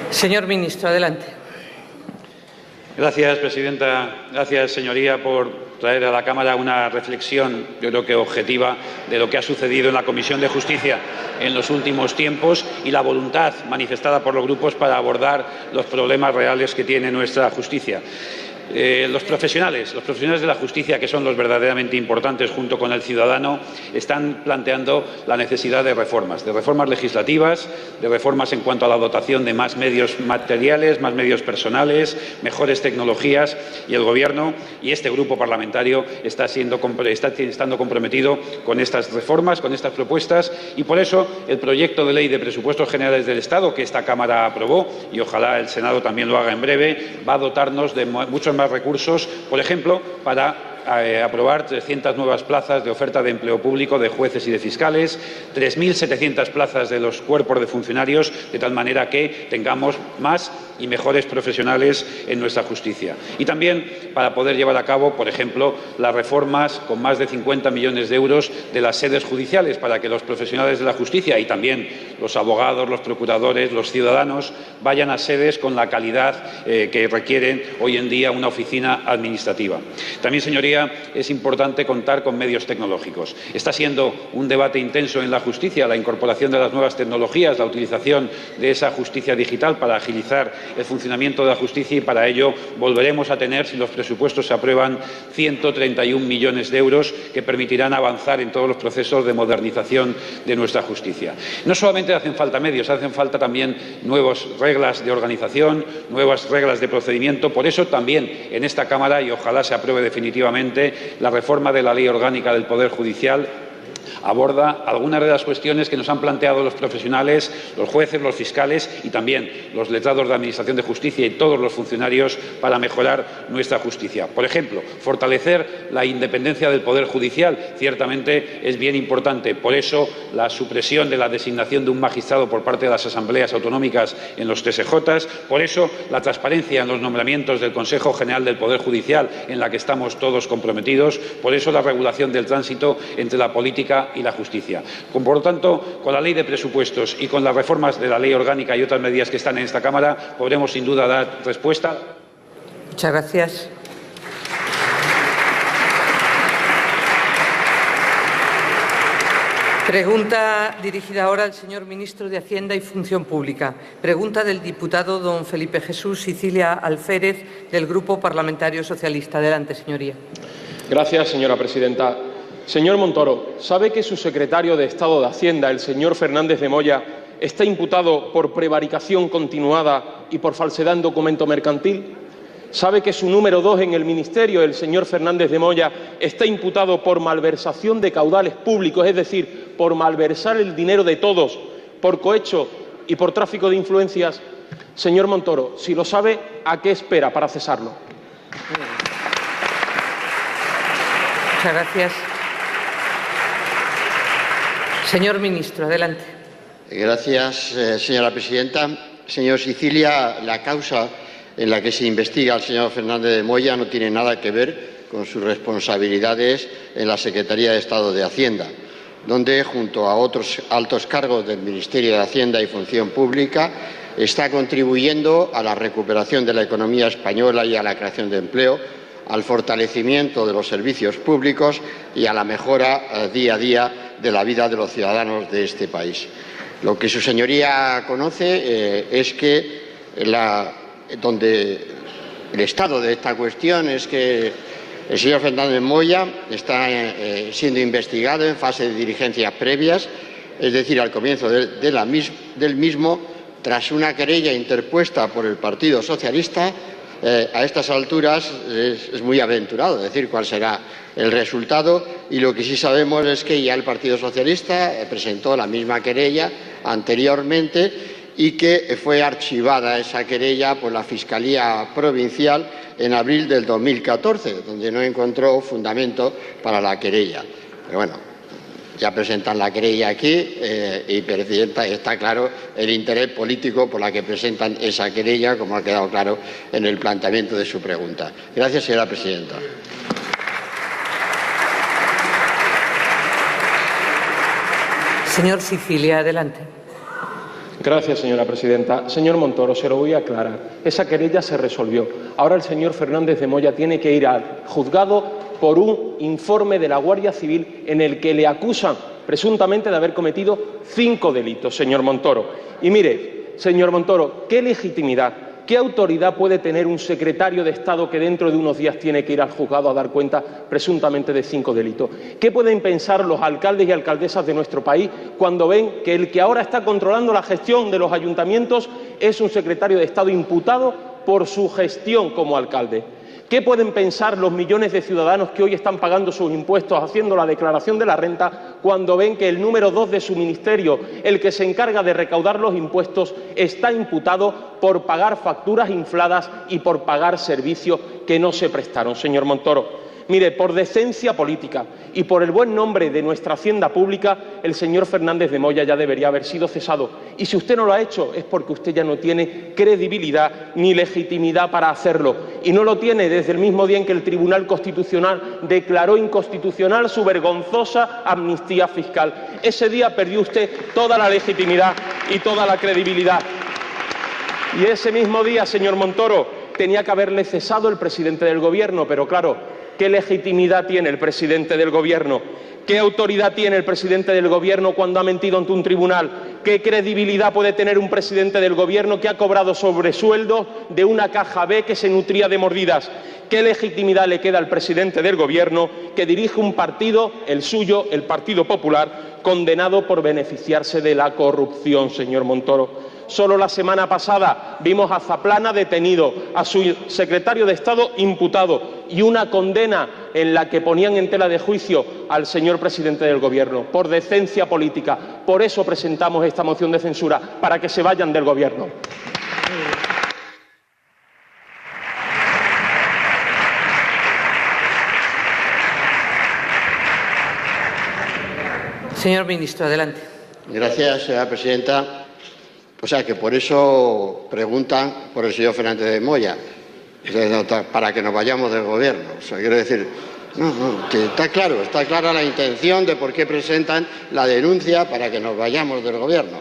Señor Ministro, adelante. Gracias, presidenta. Gracias, señoría, por traer a la Cámara una reflexión, yo creo que objetiva, de lo que ha sucedido en la Comisión de Justicia en los últimos tiempos y la voluntad manifestada por los grupos para abordar los problemas reales que tiene nuestra justicia. Los profesionales de la justicia, que son los verdaderamente importantes junto con el ciudadano, están planteando la necesidad de reformas legislativas, de reformas en cuanto a la dotación de más medios materiales, más medios personales, mejores tecnologías, y el Gobierno y este grupo parlamentario está estando comprometido con estas reformas, con estas propuestas, y por eso el proyecto de ley de presupuestos generales del Estado que esta Cámara aprobó, y ojalá el Senado también lo haga en breve, va a dotarnos de muchos más recursos, por ejemplo, para aprobar 300 nuevas plazas de oferta de empleo público de jueces y de fiscales, 3.700 plazas de los cuerpos de funcionarios, de tal manera que tengamos más y mejores profesionales en nuestra justicia. Y también para poder llevar a cabo, por ejemplo, las reformas con más de 50 millones de euros de las sedes judiciales, para que los profesionales de la justicia y también los abogados, los procuradores, los ciudadanos vayan a sedes con la calidad que requieren hoy en día una oficina administrativa. También, señoría, es importante contar con medios tecnológicos. Está siendo un debate intenso en la justicia la incorporación de las nuevas tecnologías, la utilización de esa justicia digital para agilizar el funcionamiento de la justicia, y para ello volveremos a tener, si los presupuestos se aprueban, 131 millones de euros que permitirán avanzar en todos los procesos de modernización de nuestra justicia. No solamente hacen falta medios, hacen falta también nuevas reglas de organización, nuevas reglas de procedimiento. Por eso también en esta Cámara, y ojalá se apruebe definitivamente, la reforma de la Ley Orgánica del Poder Judicial aborda algunas de las cuestiones que nos han planteado los profesionales, los jueces, los fiscales y también los letrados de Administración de Justicia y todos los funcionarios para mejorar nuestra justicia. Por ejemplo, fortalecer la independencia del Poder Judicial ciertamente es bien importante. Por eso, la supresión de la designación de un magistrado por parte de las asambleas autonómicas en los TSJ. Por eso, la transparencia en los nombramientos del Consejo General del Poder Judicial, en la que estamos todos comprometidos. Por eso, la regulación del tránsito entre la política y la justicia. Por lo tanto, con la Ley de Presupuestos y con las reformas de la Ley Orgánica y otras medidas que están en esta Cámara, podremos sin duda dar respuesta. Muchas gracias. Pregunta dirigida ahora al señor ministro de Hacienda y Función Pública. Pregunta del diputado don Felipe Jesús Sicilia Alférez, del Grupo Parlamentario Socialista. Adelante, señoría. Gracias, señora presidenta. Señor Montoro, ¿sabe que su secretario de Estado de Hacienda, el señor Fernández de Moya, está imputado por prevaricación continuada y por falsedad en documento mercantil? ¿Sabe que su número 2 en el Ministerio, el señor Fernández de Moya, está imputado por malversación de caudales públicos, es decir, por malversar el dinero de todos, por cohecho y por tráfico de influencias? Señor Montoro, si lo sabe, ¿a qué espera para cesarlo? Muchas gracias. Señor ministro, adelante. Gracias, señora presidenta. Señor Sicilia, la causa en la que se investiga al señor Fernández de Moya no tiene nada que ver con sus responsabilidades en la Secretaría de Estado de Hacienda, donde, junto a otros altos cargos del Ministerio de Hacienda y Función Pública, está contribuyendo a la recuperación de la economía española y a la creación de empleo, al fortalecimiento de los servicios públicos y a la mejora día a día de la vida de los ciudadanos de este país. Lo que su señoría conoce es que donde el estado de esta cuestión es que el señor Fernández de Moya está siendo investigado en fase de diligencias previas, es decir, al comienzo del mismo, tras una querella interpuesta por el Partido Socialista. A estas alturas es muy aventurado decir cuál será el resultado, y lo que sí sabemos es que ya el Partido Socialista presentó la misma querella anteriormente y que fue archivada esa querella por la Fiscalía Provincial en abril del 2014, donde no encontró fundamento para la querella. Pero bueno, ya presentan la querella aquí y está claro el interés político por la que presentan esa querella, como ha quedado claro en el planteamiento de su pregunta. Gracias, señora presidenta. Señor Sicilia, adelante. Gracias, señora presidenta. Señor Montoro, se lo voy a aclarar. Esa querella se resolvió. Ahora el señor Fernández de Moya tiene que ir al juzgado por un informe de la Guardia Civil en el que le acusan presuntamente de haber cometido 5 delitos, señor Montoro. Y mire, señor Montoro, ¿qué legitimidad, qué autoridad puede tener un secretario de Estado que dentro de unos días tiene que ir al juzgado a dar cuenta presuntamente de 5 delitos? ¿Qué pueden pensar los alcaldes y alcaldesas de nuestro país cuando ven que el que ahora está controlando la gestión de los ayuntamientos es un secretario de Estado imputado por su gestión como alcalde? ¿Qué pueden pensar los millones de ciudadanos que hoy están pagando sus impuestos, haciendo la declaración de la renta, cuando ven que el número 2 de su ministerio, el que se encarga de recaudar los impuestos, está imputado por pagar facturas infladas y por pagar servicios que no se prestaron? Señor Montoro, mire, por decencia política y por el buen nombre de nuestra hacienda pública, el señor Fernández de Moya ya debería haber sido cesado. Y si usted no lo ha hecho, es porque usted ya no tiene credibilidad ni legitimidad para hacerlo. Y no lo tiene desde el mismo día en que el Tribunal Constitucional declaró inconstitucional su vergonzosa amnistía fiscal. Ese día perdió usted toda la legitimidad y toda la credibilidad. Y ese mismo día, señor Montoro, tenía que haberle cesado el presidente del Gobierno, pero claro, ¿qué legitimidad tiene el presidente del Gobierno? ¿Qué autoridad tiene el presidente del Gobierno cuando ha mentido ante un tribunal? ¿Qué credibilidad puede tener un presidente del Gobierno que ha cobrado sobresueldos de una caja B que se nutría de mordidas? ¿Qué legitimidad le queda al presidente del Gobierno que dirige un partido, el suyo, el Partido Popular, condenado por beneficiarse de la corrupción, señor Montoro? Solo la semana pasada vimos a Zaplana detenido, a su secretario de Estado imputado y una condena en la que ponían en tela de juicio al señor presidente del Gobierno por decencia política. Por eso presentamos esta moción de censura, para que se vayan del Gobierno. Señor ministro, adelante. Gracias, señora presidenta. O sea, que por eso preguntan por el señor Fernández de Moya, para que nos vayamos del Gobierno. O sea, quiero decir, que está clara la intención de por qué presentan la denuncia para que nos vayamos del Gobierno.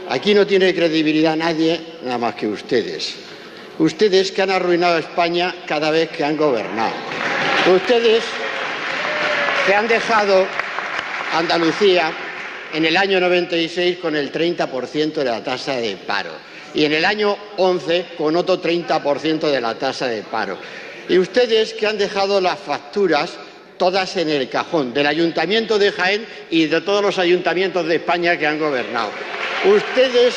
Aquí no tiene credibilidad nadie, nada más que ustedes. Ustedes que han arruinado a España cada vez que han gobernado. Ustedes que han dejado Andalucía en el año 96 con el 30% de la tasa de paro y en el año 11 con otro 30% de la tasa de paro. Y ustedes que han dejado las facturas todas en el cajón del Ayuntamiento de Jaén y de todos los ayuntamientos de España que han gobernado. Ustedes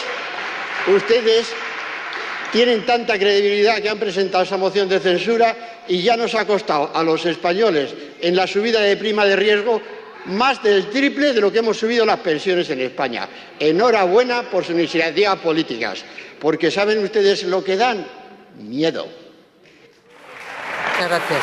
tienen tanta credibilidad que han presentado esa moción de censura y ya nos ha costado a los españoles en la subida de prima de riesgo más del triple de lo que hemos subido las pensiones en España. Enhorabuena por sus iniciativas políticas, porque ¿saben ustedes lo que dan? Miedo. Muchas gracias.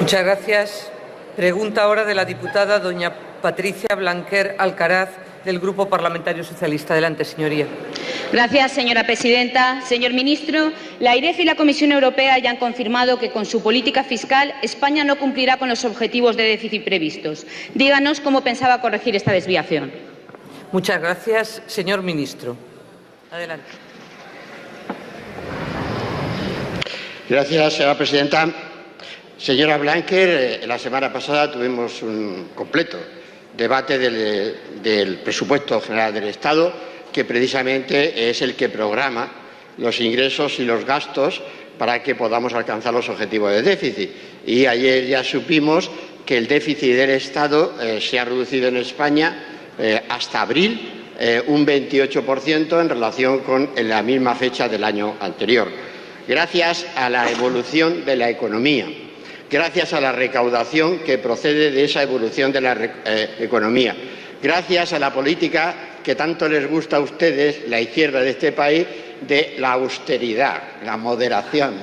Muchas gracias. Pregunta ahora de la diputada doña Patricia Blanquer Alcaraz, del Grupo Parlamentario Socialista. Adelante, señoría. Gracias, señora presidenta. Señor ministro, la AIREF y la Comisión Europea ya han confirmado que con su política fiscal España no cumplirá con los objetivos de déficit previstos. Díganos cómo pensaba corregir esta desviación. Muchas gracias, señor ministro. Adelante. Gracias, señora presidenta. Señora Blanquer, la semana pasada tuvimos un completo debate del presupuesto general del Estado, que precisamente es el que programa los ingresos y los gastos para que podamos alcanzar los objetivos de déficit. Y ayer ya supimos que el déficit del Estado se ha reducido en España hasta abril un 28% en relación con la misma fecha del año anterior, gracias a la evolución de la economía. Gracias a la recaudación que procede de esa evolución de la economía, gracias a la política que tanto les gusta a ustedes, la izquierda de este país, de la austeridad, la moderación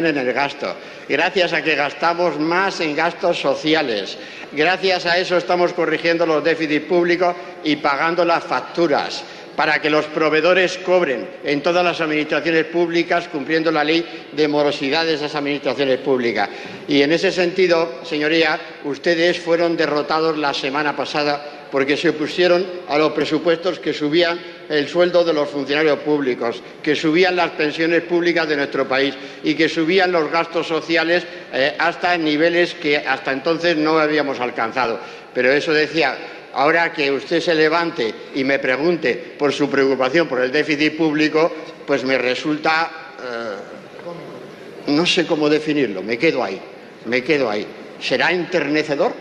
en el gasto, gracias a que gastamos más en gastos sociales, gracias a eso estamos corrigiendo los déficits públicos y pagando las facturas, para que los proveedores cobren en todas las administraciones públicas, cumpliendo la ley de morosidad de esas administraciones públicas. Y en ese sentido, señoría, ustedes fueron derrotados la semana pasada porque se opusieron a los presupuestos que subían el sueldo de los funcionarios públicos, que subían las pensiones públicas de nuestro país y que subían los gastos sociales hasta niveles que hasta entonces no habíamos alcanzado. Pero eso decía. Ahora que usted se levante y me pregunte por su preocupación por el déficit público, pues me resulta, no sé cómo definirlo, me quedo ahí. ¿Será enternecedor?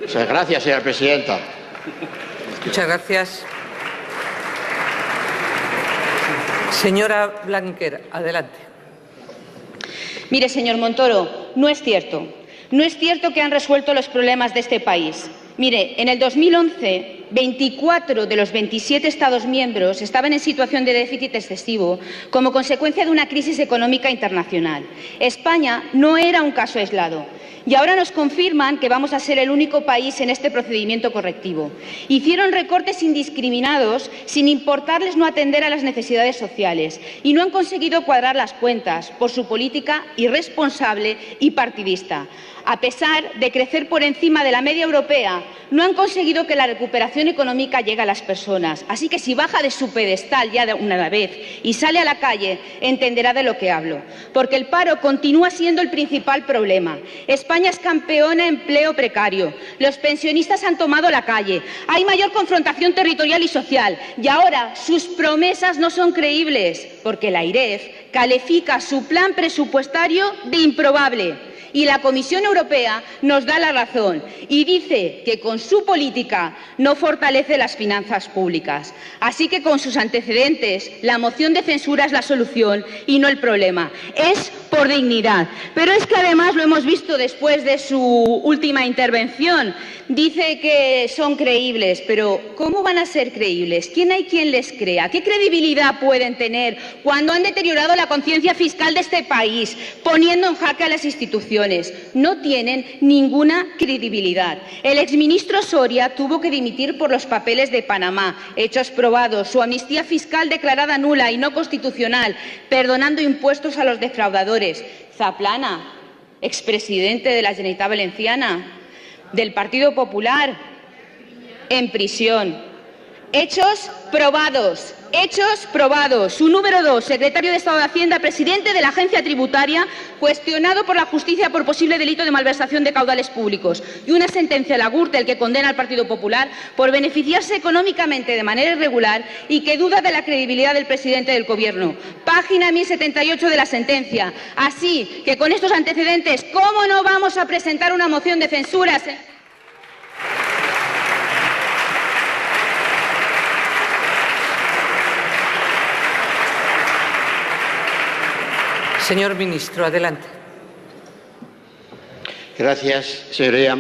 O sea, gracias, señora presidenta. Muchas gracias. Señora Blanquer, adelante. Mire, señor Montoro, no es cierto. No es cierto que han resuelto los problemas de este país. Mire, en el 2011, 24 de los 27 Estados miembros estaban en situación de déficit excesivo como consecuencia de una crisis económica internacional. España no era un caso aislado. Y ahora nos confirman que vamos a ser el único país en este procedimiento correctivo. Hicieron recortes indiscriminados sin importarles no atender a las necesidades sociales y no han conseguido cuadrar las cuentas por su política irresponsable y partidista. a pesar de crecer por encima de la media europea, no han conseguido que la recuperación económica llegue a las personas. Así que si baja de su pedestal ya de una vez y sale a la calle, entenderá de lo que hablo. Porque el paro continúa siendo el principal problema. España es campeona en empleo precario. Los pensionistas han tomado la calle. Hay mayor confrontación territorial y social. Y ahora sus promesas no son creíbles, porque la AIREF califica su plan presupuestario de improbable. Y la Comisión Europea nos da la razón y dice que con su política no fortalece las finanzas públicas. Así que con sus antecedentes, la moción de censura es la solución y no el problema. Es por dignidad. Pero es que además lo hemos visto después de su última intervención. Dice que son creíbles, pero ¿cómo van a ser creíbles? ¿Quién hay quien les crea? ¿Qué credibilidad pueden tener cuando han deteriorado la conciencia fiscal de este país, poniendo en jaque a las instituciones? No tienen ninguna credibilidad. El exministro Soria tuvo que dimitir por los papeles de Panamá, hechos probados, su amnistía fiscal declarada nula y no constitucional, perdonando impuestos a los defraudadores. Zaplana, expresidente de la Generalitat Valenciana, del Partido Popular, en prisión. Hechos probados. Hechos probados. Su número 2, secretario de Estado de Hacienda, presidente de la Agencia Tributaria, cuestionado por la justicia por posible delito de malversación de caudales públicos. Y una sentencia de la Gürtel que condena al Partido Popular por beneficiarse económicamente de manera irregular y que duda de la credibilidad del presidente del Gobierno. Página 1078 de la sentencia. Así que con estos antecedentes, ¿cómo no vamos a presentar una moción de censura? Señor ministro, adelante. Gracias, señoría.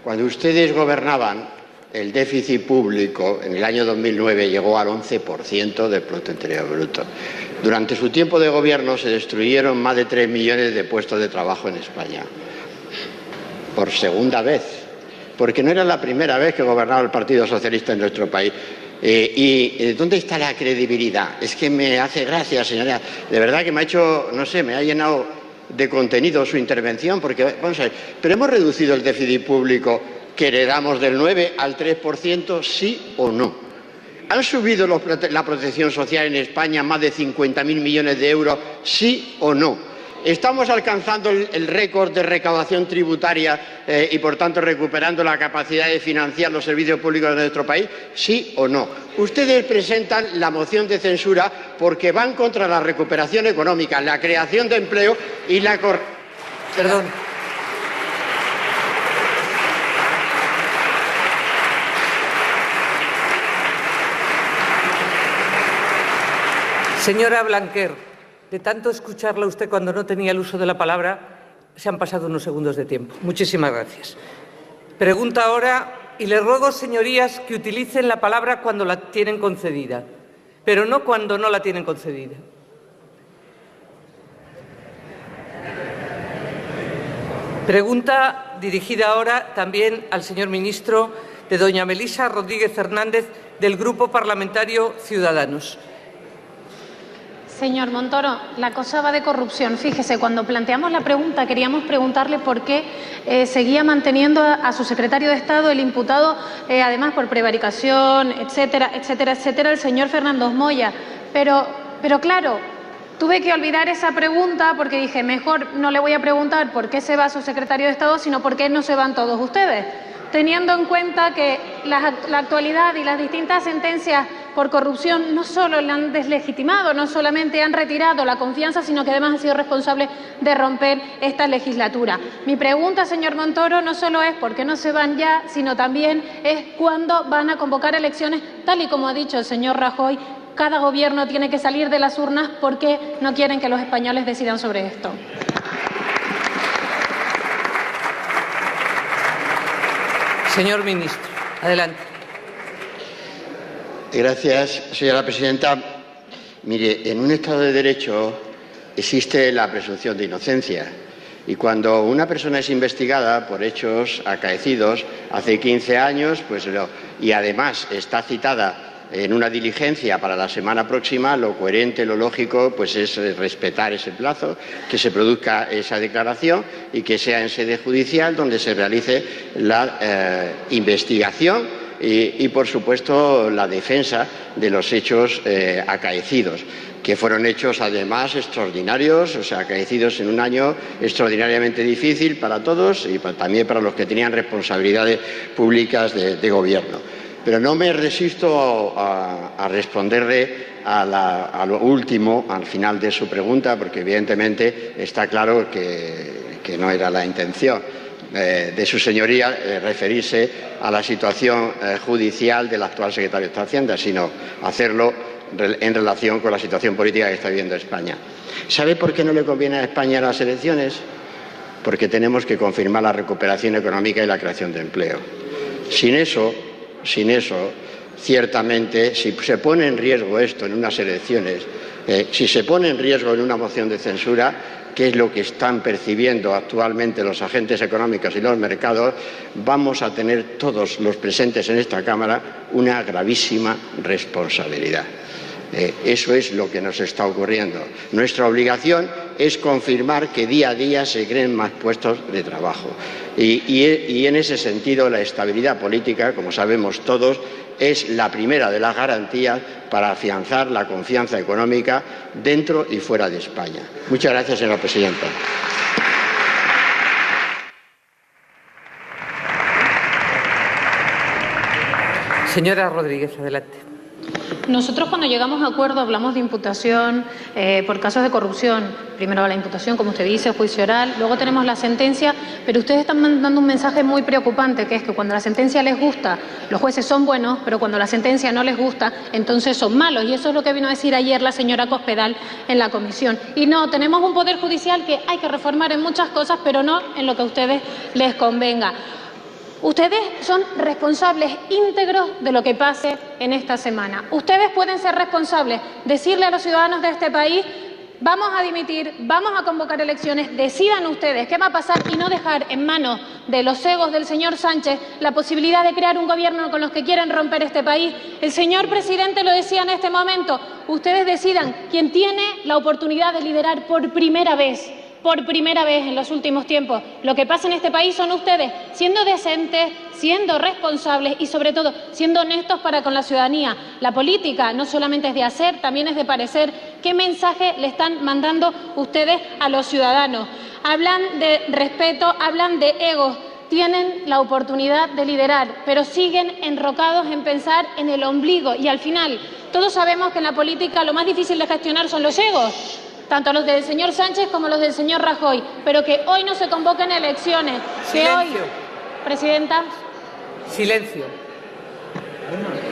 Cuando ustedes gobernaban, el déficit público en el año 2009 llegó al 11% del Producto Interior Bruto. Durante su tiempo de gobierno se destruyeron más de 3 millones de puestos de trabajo en España. Por segunda vez, porque no era la primera vez que gobernaba el Partido Socialista en nuestro país. ¿Y dónde está la credibilidad? Es que me hace gracia, señora. De verdad que me ha hecho, no sé, me ha llenado de contenido su intervención, porque, vamos a ver, pero hemos reducido el déficit público que heredamos del 9 al 3%, ¿sí o no? ¿Han subido la protección social en España más de 50.000 millones de euros, sí o no? ¿Estamos alcanzando el récord de recaudación tributaria y, por tanto, recuperando la capacidad de financiar los servicios públicos de nuestro país? ¿Sí o no? Ustedes presentan la moción de censura porque van contra la recuperación económica, la creación de empleo y la... Perdón. Señora Blanquer. De tanto escucharla usted cuando no tenía el uso de la palabra, se han pasado unos segundos de tiempo. Muchísimas gracias. Pregunta ahora, y le ruego, señorías, que utilicen la palabra cuando la tienen concedida, pero no cuando no la tienen concedida. Pregunta dirigida ahora también al señor ministro, de doña Melisa Rodríguez Hernández, del Grupo Parlamentario Ciudadanos. Señor Montoro, la cosa va de corrupción. Fíjese, cuando planteamos la pregunta queríamos preguntarle por qué seguía manteniendo a su secretario de Estado, el imputado, además por prevaricación, etcétera, etcétera, etcétera, el señor Fernando Moya. Pero claro, tuve que olvidar esa pregunta porque dije, mejor no le voy a preguntar por qué se va su secretario de Estado, sino por qué no se van todos ustedes. Teniendo en cuenta que la actualidad y las distintas sentencias por corrupción no solo le han deslegitimado, no solamente han retirado la confianza, sino que además han sido responsables de romper esta legislatura. Mi pregunta, señor Montoro, no solo es por qué no se van ya, sino también es cuándo van a convocar elecciones, tal y como ha dicho el señor Rajoy. Cada gobierno tiene que salir de las urnas porque no quieren que los españoles decidan sobre esto. Señor ministro, adelante. Gracias, señora presidenta. Mire, en un Estado de Derecho existe la presunción de inocencia. Y cuando una persona es investigada por hechos acaecidos hace 15 años, y además está citada en una diligencia para la semana próxima, lo coherente, lo lógico, pues es respetar ese plazo, que se produzca esa declaración y que sea en sede judicial donde se realice la investigación y, por supuesto, la defensa de los hechos acaecidos, que fueron hechos además extraordinarios, o sea, acaecidos en un año extraordinariamente difícil para todos y también para los que tenían responsabilidades públicas de gobierno. Pero no me resisto a responderle a lo último, al final de su pregunta, porque evidentemente está claro que no era la intención de su señoría referirse a la situación judicial del actual secretario de Hacienda, sino hacerlo en relación con la situación política que está viviendo España. ¿Sabe por qué no le conviene a España las elecciones? Porque tenemos que confirmar la recuperación económica y la creación de empleo. Sin eso, ciertamente, si se pone en riesgo esto en unas elecciones, si se pone en riesgo en una moción de censura, que es lo que están percibiendo actualmente los agentes económicos y los mercados, vamos a tener todos los presentes en esta Cámara una gravísima responsabilidad. Eso es lo que nos está ocurriendo. Nuestra obligación es confirmar que día a día se creen más puestos de trabajo. Y en ese sentido, la estabilidad política, como sabemos todos, es la primera de las garantías para afianzar la confianza económica dentro y fuera de España. Muchas gracias, señora presidenta. Señora Rodríguez, adelante. Nosotros cuando llegamos a acuerdo hablamos de imputación por casos de corrupción. Primero la imputación, como usted dice, juicio oral, luego tenemos la sentencia, pero ustedes están mandando un mensaje muy preocupante, que es que cuando la sentencia les gusta, los jueces son buenos, pero cuando la sentencia no les gusta, entonces son malos. Y eso es lo que vino a decir ayer la señora Cospedal en la comisión. Y no, tenemos un poder judicial que hay que reformar en muchas cosas, pero no en lo que a ustedes les convenga. Ustedes son responsables íntegros de lo que pase en esta semana. Ustedes pueden ser responsables, decirle a los ciudadanos de este país: vamos a dimitir, vamos a convocar elecciones, decidan ustedes qué va a pasar y no dejar en manos de los egos del señor Sánchez la posibilidad de crear un gobierno con los que quieren romper este país. El señor presidente lo decía en este momento: ustedes decidan. Quien tiene la oportunidad de liderar por primera vez en los últimos tiempos lo que pasa en este país son ustedes, siendo decentes, siendo responsables y, sobre todo, siendo honestos para con la ciudadanía. La política no solamente es de hacer, también es de parecer. ¿Qué mensaje le están mandando ustedes a los ciudadanos? Hablan de respeto, hablan de egos. Tienen la oportunidad de liderar, pero siguen enrocados en pensar en el ombligo. Y al final, todos sabemos que en la política lo más difícil de gestionar son los egos, tanto los del señor Sánchez como los del señor Rajoy, pero que hoy no se convoquen elecciones. Silencio. Que hoy, Presidenta. Silencio.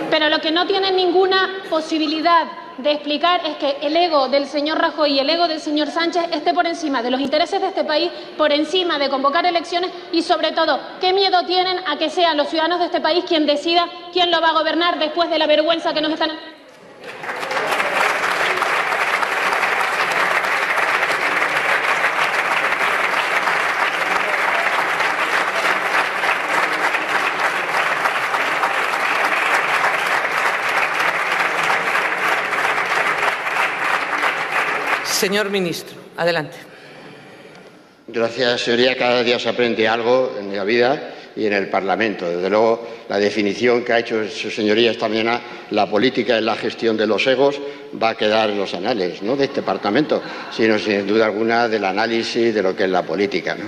Pero lo que no tienen ninguna posibilidad de explicar es que el ego del señor Rajoy y el ego del señor Sánchez esté por encima de los intereses de este país, por encima de convocar elecciones y, sobre todo, qué miedo tienen a que sean los ciudadanos de este país quien decida quién lo va a gobernar después de la vergüenza que nos están... Señor ministro, adelante. Gracias, señoría. Cada día se aprende algo en la vida y en el Parlamento. Desde luego, la definición que ha hecho su señoría esta mañana, la política es la gestión de los egos, va a quedar en los anales, no de este Parlamento, sino sin duda alguna del análisis de lo que es la política, ¿no?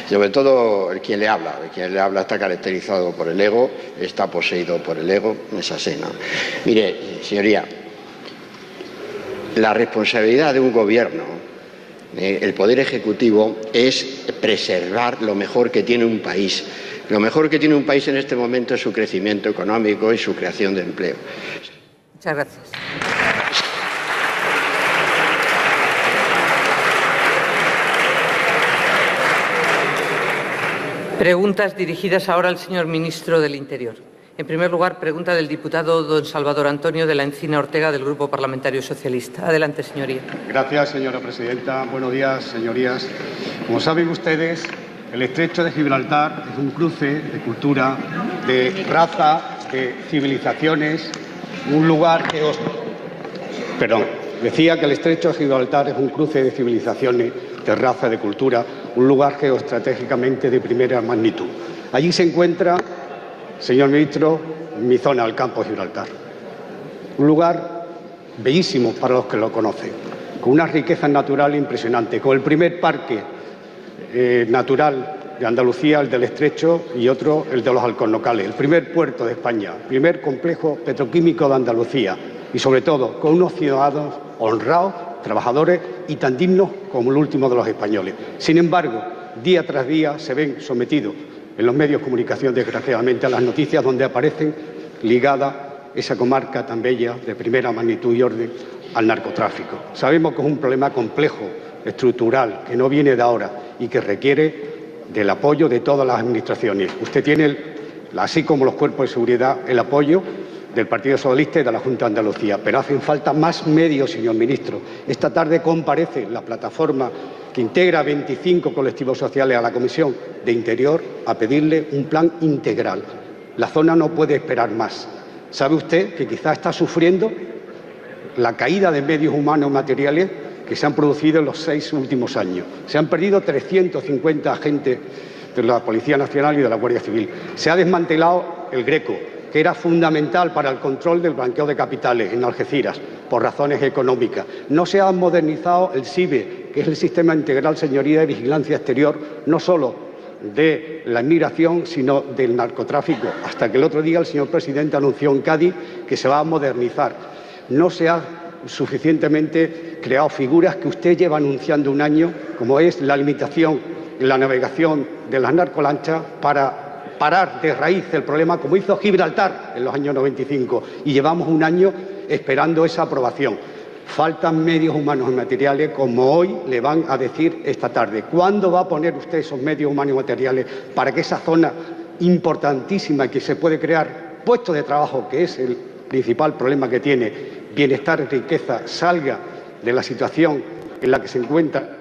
Sobre todo quien le habla está caracterizado por el ego, está poseído por el ego, es así, ¿no? Mire, señoría, la responsabilidad de un gobierno, el Poder Ejecutivo, es preservar lo mejor que tiene un país. Lo mejor que tiene un país en este momento es su crecimiento económico y su creación de empleo. Muchas gracias. Preguntas dirigidas ahora al señor ministro del Interior. En primer lugar, pregunta del diputado don Salvador Antonio de la Encina Ortega, del Grupo Parlamentario Socialista. Adelante, señoría. Gracias, señora presidenta. Buenos días, señorías. Como saben ustedes, el Estrecho de Gibraltar es un cruce de cultura, de raza, de civilizaciones un lugar que decía que el estrecho de Gibraltar es un cruce de civilizaciones, de raza, de cultura, un lugar geoestratégicamente de primera magnitud. Allí se encuentra, señor ministro, mi zona, el campo de Gibraltar. Un lugar bellísimo para los que lo conocen, con unas riquezas naturales impresionantes, con el primer parque natural de Andalucía, el del Estrecho, y otro, el de los Alcornocales, el primer puerto de España, el primer complejo petroquímico de Andalucía, y sobre todo con unos ciudadanos honrados, trabajadores y tan dignos como el último de los españoles. Sin embargo, día tras día se ven sometidos en los medios de comunicación, desgraciadamente, a las noticias donde aparecen ligadas esa comarca tan bella, de primera magnitud y orden, al narcotráfico. Sabemos que es un problema complejo, estructural, que no viene de ahora y que requiere del apoyo de todas las administraciones. Usted tiene, así como los cuerpos de seguridad, el apoyo del Partido Socialista y de la Junta de Andalucía, pero hacen falta más medios, señor ministro. Esta tarde comparece la plataforma que integra 25 colectivos sociales a la Comisión de Interior a pedirle un plan integral. La zona no puede esperar más. ¿Sabe usted que quizá está sufriendo la caída de medios humanos materiales que se han producido en los 6 últimos años? Se han perdido 350 agentes de la Policía Nacional y de la Guardia Civil. Se ha desmantelado el Greco, que era fundamental para el control del blanqueo de capitales en Algeciras, por razones económicas. No se ha modernizado el SIBE, que es el Sistema Integral, señoría, de Vigilancia Exterior, no solo de la inmigración, sino del narcotráfico, hasta que el otro día el señor presidente anunció en Cádiz que se va a modernizar. No se ha suficientemente creado figuras que usted lleva anunciando un año, como es la limitación en la navegación de las narcolanchas para parar de raíz el problema, como hizo Gibraltar en los años 95, y llevamos un año esperando esa aprobación. Faltan medios humanos y materiales, como hoy le van a decir esta tarde. ¿Cuándo va a poner usted esos medios humanos y materiales para que esa zona importantísima, que se puede crear puestos de trabajo, que es el principal problema que tiene, bienestar y riqueza, salga de la situación en la que se encuentra?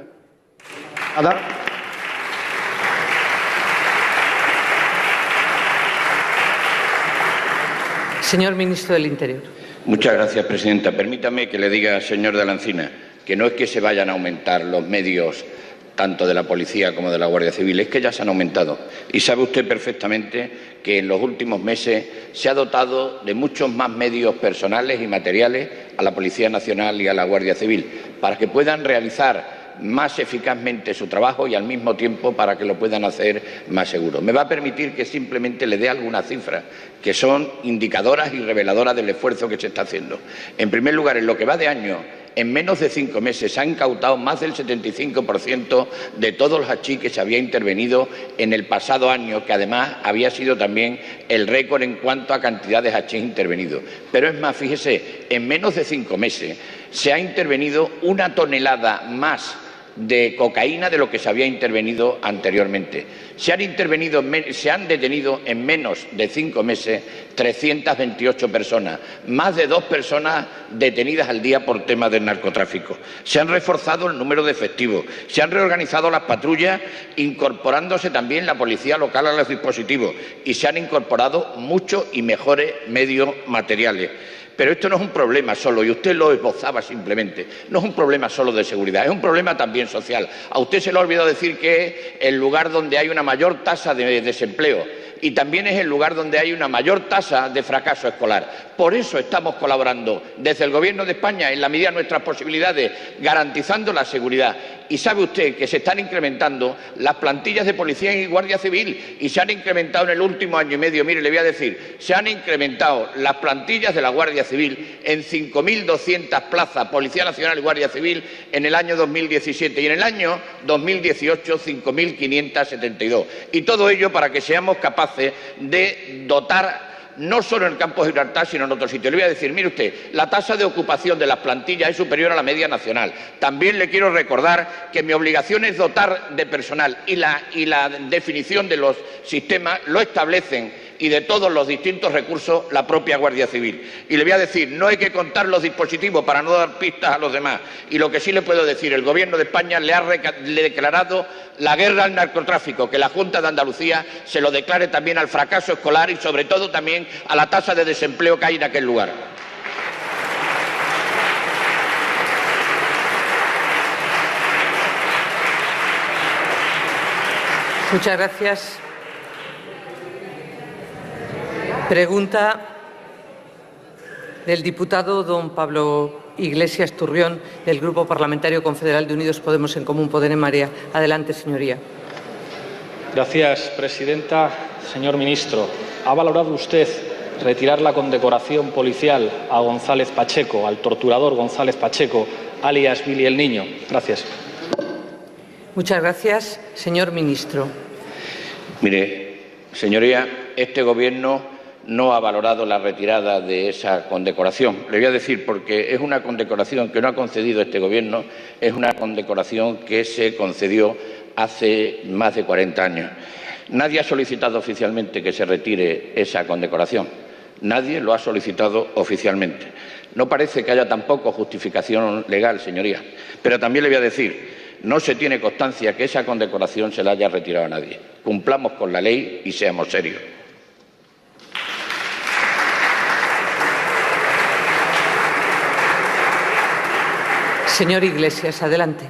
Señor ministro del Interior. Muchas gracias, presidenta. Permítame que le diga, señor de la Encina, que no es que se vayan a aumentar los medios tanto de la policía como de la Guardia Civil, es que ya se han aumentado. Y sabe usted perfectamente que en los últimos meses se ha dotado de muchos más medios personales y materiales a la Policía Nacional y a la Guardia Civil, para que puedan realizar más eficazmente su trabajo y al mismo tiempo para que lo puedan hacer más seguro. Me va a permitir que simplemente le dé algunas cifras que son indicadoras y reveladoras del esfuerzo que se está haciendo. En primer lugar, en lo que va de año, en menos de 5 meses se ha incautado más del 75% de todos los hachís que se había intervenido en el pasado año, que además había sido también el récord en cuanto a cantidad de hachís intervenidos. Pero es más, fíjese, en menos de 5 meses se ha intervenido 1 tonelada más de cocaína de lo que se había intervenido anteriormente. Se han detenido en menos de 5 meses 328 personas, más de 2 personas detenidas al día por temas del narcotráfico. Se han reforzado el número de efectivos, se han reorganizado las patrullas, incorporándose también la policía local a los dispositivos, y se han incorporado muchos y mejores medios materiales. Pero esto no es un problema solo, y usted lo esbozaba simplemente, no es un problema solo de seguridad, es un problema también social. A usted se le ha olvidado decir que es el lugar donde hay una mayor tasa de desempleo y también es el lugar donde hay una mayor tasa de fracaso escolar. Por eso estamos colaborando desde el Gobierno de España, en la medida de nuestras posibilidades, garantizando la seguridad. Y sabe usted que se están incrementando las plantillas de policía y guardia civil, y se han incrementado en el último año y medio. Mire, le voy a decir, se han incrementado las plantillas de la Guardia Civil en 5.200 plazas, Policía Nacional y Guardia Civil, en el año 2017, y en el año 2018 5.572. Y todo ello para que seamos capaces de dotar, no solo en el campo de Gibraltar, sino en otros sitios. Le voy a decir, mire usted, la tasa de ocupación de las plantillas es superior a la media nacional. También le quiero recordar que mi obligación es dotar de personal, y la definición de los sistemas lo establecen, y de todos los distintos recursos, la propia Guardia Civil. Y le voy a decir, no hay que contar los dispositivos para no dar pistas a los demás. Y lo que sí le puedo decir, el Gobierno de España le ha declarado la guerra al narcotráfico, que la Junta de Andalucía se lo declare también al fracaso escolar y sobre todo también a la tasa de desempleo que hay en aquel lugar. Muchas gracias. Pregunta del diputado don Pablo Iglesias Turrión, del Grupo Parlamentario Confederal de Unidos Podemos en Común Podem en Marea. Adelante, señoría. Gracias, presidenta. Señor ministro, ¿ha valorado usted retirar la condecoración policial a González Pacheco, al torturador González Pacheco, alias Billy el Niño? Gracias. Muchas gracias, señor ministro. Mire, señoría, este Gobierno no ha valorado la retirada de esa condecoración. Le voy a decir porque es una condecoración que no ha concedido este Gobierno, es una condecoración que se concedió hace más de 40 años. Nadie ha solicitado oficialmente que se retire esa condecoración. Nadie lo ha solicitado oficialmente. No parece que haya tampoco justificación legal, señoría. Pero también le voy a decir, no se tiene constancia que esa condecoración se la haya retirado a nadie. Cumplamos con la ley y seamos serios. Señor Iglesias, adelante.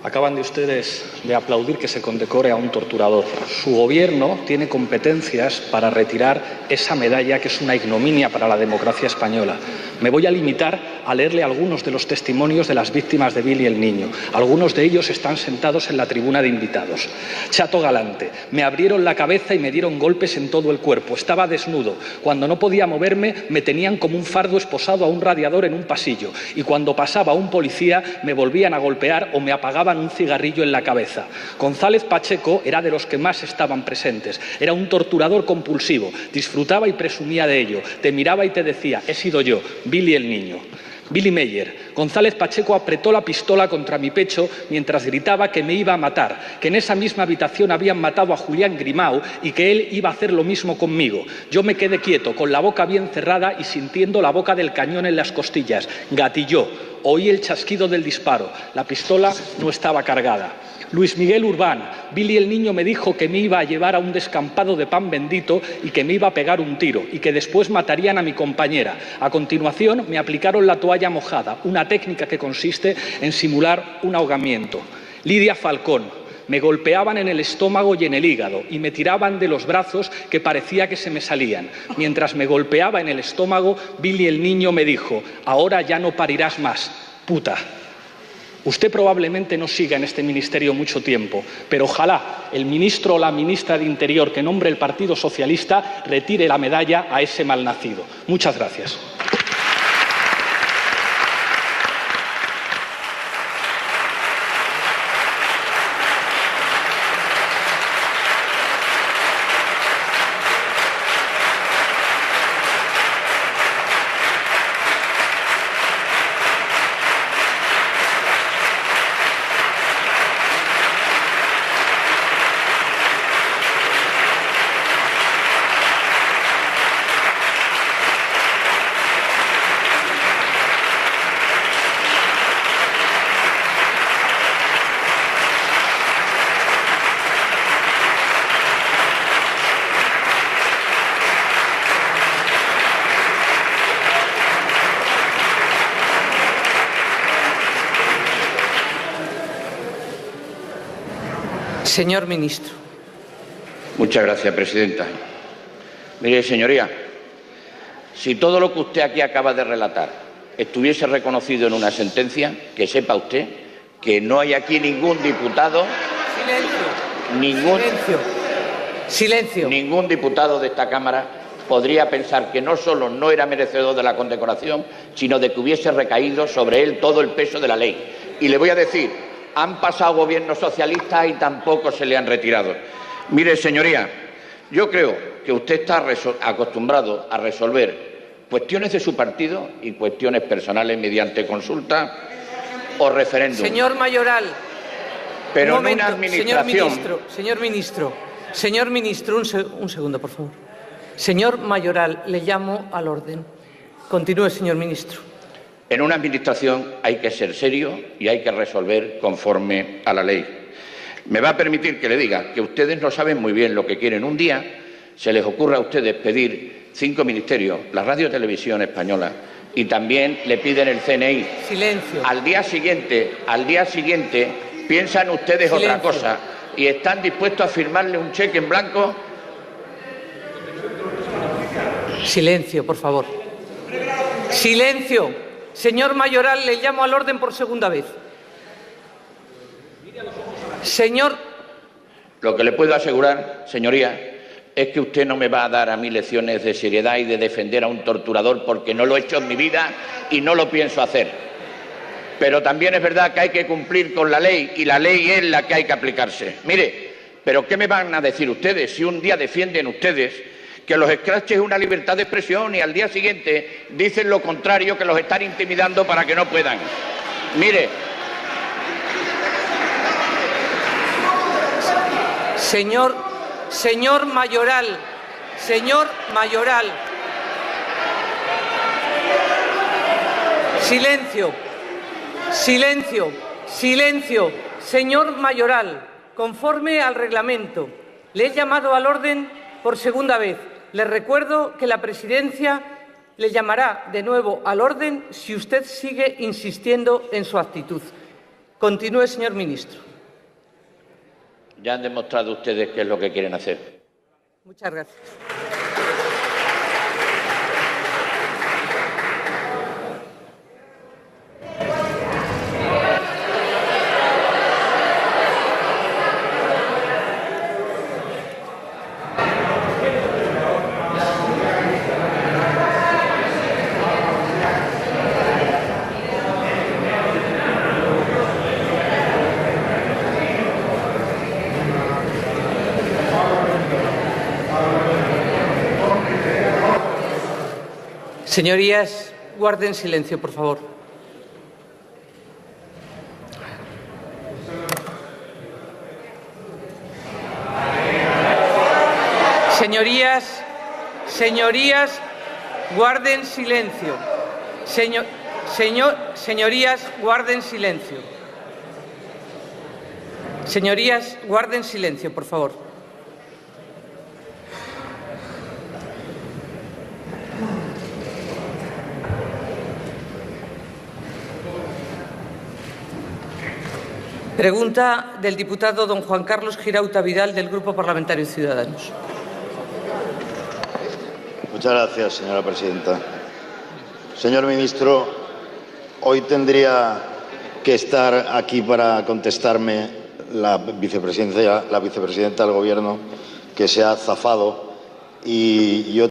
Acaban de ustedes de aplaudir que se condecore a un torturador. Su Gobierno tiene competencias para retirar esa medalla que es una ignominia para la democracia española. Me voy a limitar a leerle algunos de los testimonios de las víctimas de Billy el Niño. Algunos de ellos están sentados en la tribuna de invitados. Chato Galante: me abrieron la cabeza y me dieron golpes en todo el cuerpo. Estaba desnudo. Cuando no podía moverme, me tenían como un fardo esposado a un radiador en un pasillo. Y cuando pasaba un policía, me volvían a golpear o me apagaban un cigarrillo en la cabeza. González Pacheco era de los que más estaban presentes. Era un torturador compulsivo. Disfrutaba y presumía de ello. Te miraba y te decía: he sido yo, Billy el Niño. Billy Meyer: González Pacheco apretó la pistola contra mi pecho mientras gritaba que me iba a matar, que en esa misma habitación habían matado a Julián Grimau y que él iba a hacer lo mismo conmigo. Yo me quedé quieto, con la boca bien cerrada y sintiendo la boca del cañón en las costillas. Gatilló. Oí el chasquido del disparo. La pistola no estaba cargada. Luis Miguel Urbán: Billy el Niño me dijo que me iba a llevar a un descampado de pan bendito y que me iba a pegar un tiro y que después matarían a mi compañera. A continuación me aplicaron la toalla mojada, una técnica que consiste en simular un ahogamiento. Lidia Falcón: me golpeaban en el estómago y en el hígado y me tiraban de los brazos que parecía que se me salían. Mientras me golpeaba en el estómago, Billy el Niño me dijo: ahora ya no parirás más, puta. Usted probablemente no siga en este ministerio mucho tiempo, pero ojalá el ministro o la ministra de Interior que nombre el Partido Socialista retire la medalla a ese malnacido. Muchas gracias. Señor ministro. Muchas gracias, presidenta. Mire, señoría, si todo lo que usted aquí acaba de relatar estuviese reconocido en una sentencia, que sepa usted que no hay aquí ningún diputado, ningún diputado de esta Cámara podría pensar que no solo no era merecedor de la condecoración, sino de que hubiese recaído sobre él todo el peso de la ley. Y le voy a decir, han pasado gobiernos socialistas y tampoco se le han retirado. Mire, señoría, yo creo que usted está acostumbrado a resolver cuestiones de su partido y cuestiones personales mediante consulta o referéndum. Señor Mayoral, pero un momento, en una administración... Señor ministro, un segundo, por favor. Señor Mayoral, le llamo al orden. Continúe, señor ministro. En una administración hay que ser serio y hay que resolver conforme a la ley. Me va a permitir que le diga que ustedes no saben muy bien lo que quieren. Un día se les ocurre a ustedes pedir 5 ministerios, la Radio y Televisión Española, y también le piden el CNI. Silencio. Al día siguiente piensan ustedes Silencio. otra cosa y están dispuestos a firmarle un cheque en blanco. Silencio, por favor. Silencio. Señor Mayoral, le llamo al orden por segunda vez. Señor. Lo que le puedo asegurar, señoría, es que usted no me va a dar a mí lecciones de seriedad y de defender a un torturador, porque no lo he hecho en mi vida y no lo pienso hacer. Pero también es verdad que hay que cumplir con la ley y la ley es la que hay que aplicarse. Mire, pero ¿qué me van a decir ustedes si un día defienden ustedes que los escraches es una libertad de expresión y al día siguiente dicen lo contrario, que los están intimidando para que no puedan? Mire. Señor Mayoral, señor Mayoral. Silencio, silencio, silencio. Señor Mayoral, conforme al reglamento, le he llamado al orden por segunda vez. Le recuerdo que la presidencia le llamará de nuevo al orden si usted sigue insistiendo en su actitud. Continúe, señor ministro. Ya han demostrado ustedes qué es lo que quieren hacer. Muchas gracias. Señorías, guarden silencio, por favor. Señorías, guarden silencio. Señorías, guarden silencio. Señorías, guarden silencio, por favor. Pregunta del diputado don Juan Carlos Girauta Vidal, del Grupo Parlamentario Ciudadanos. Muchas gracias, señora presidenta. Señor ministro, hoy tendría que estar aquí para contestarme la vicepresidenta del Gobierno, que se ha zafado, y yo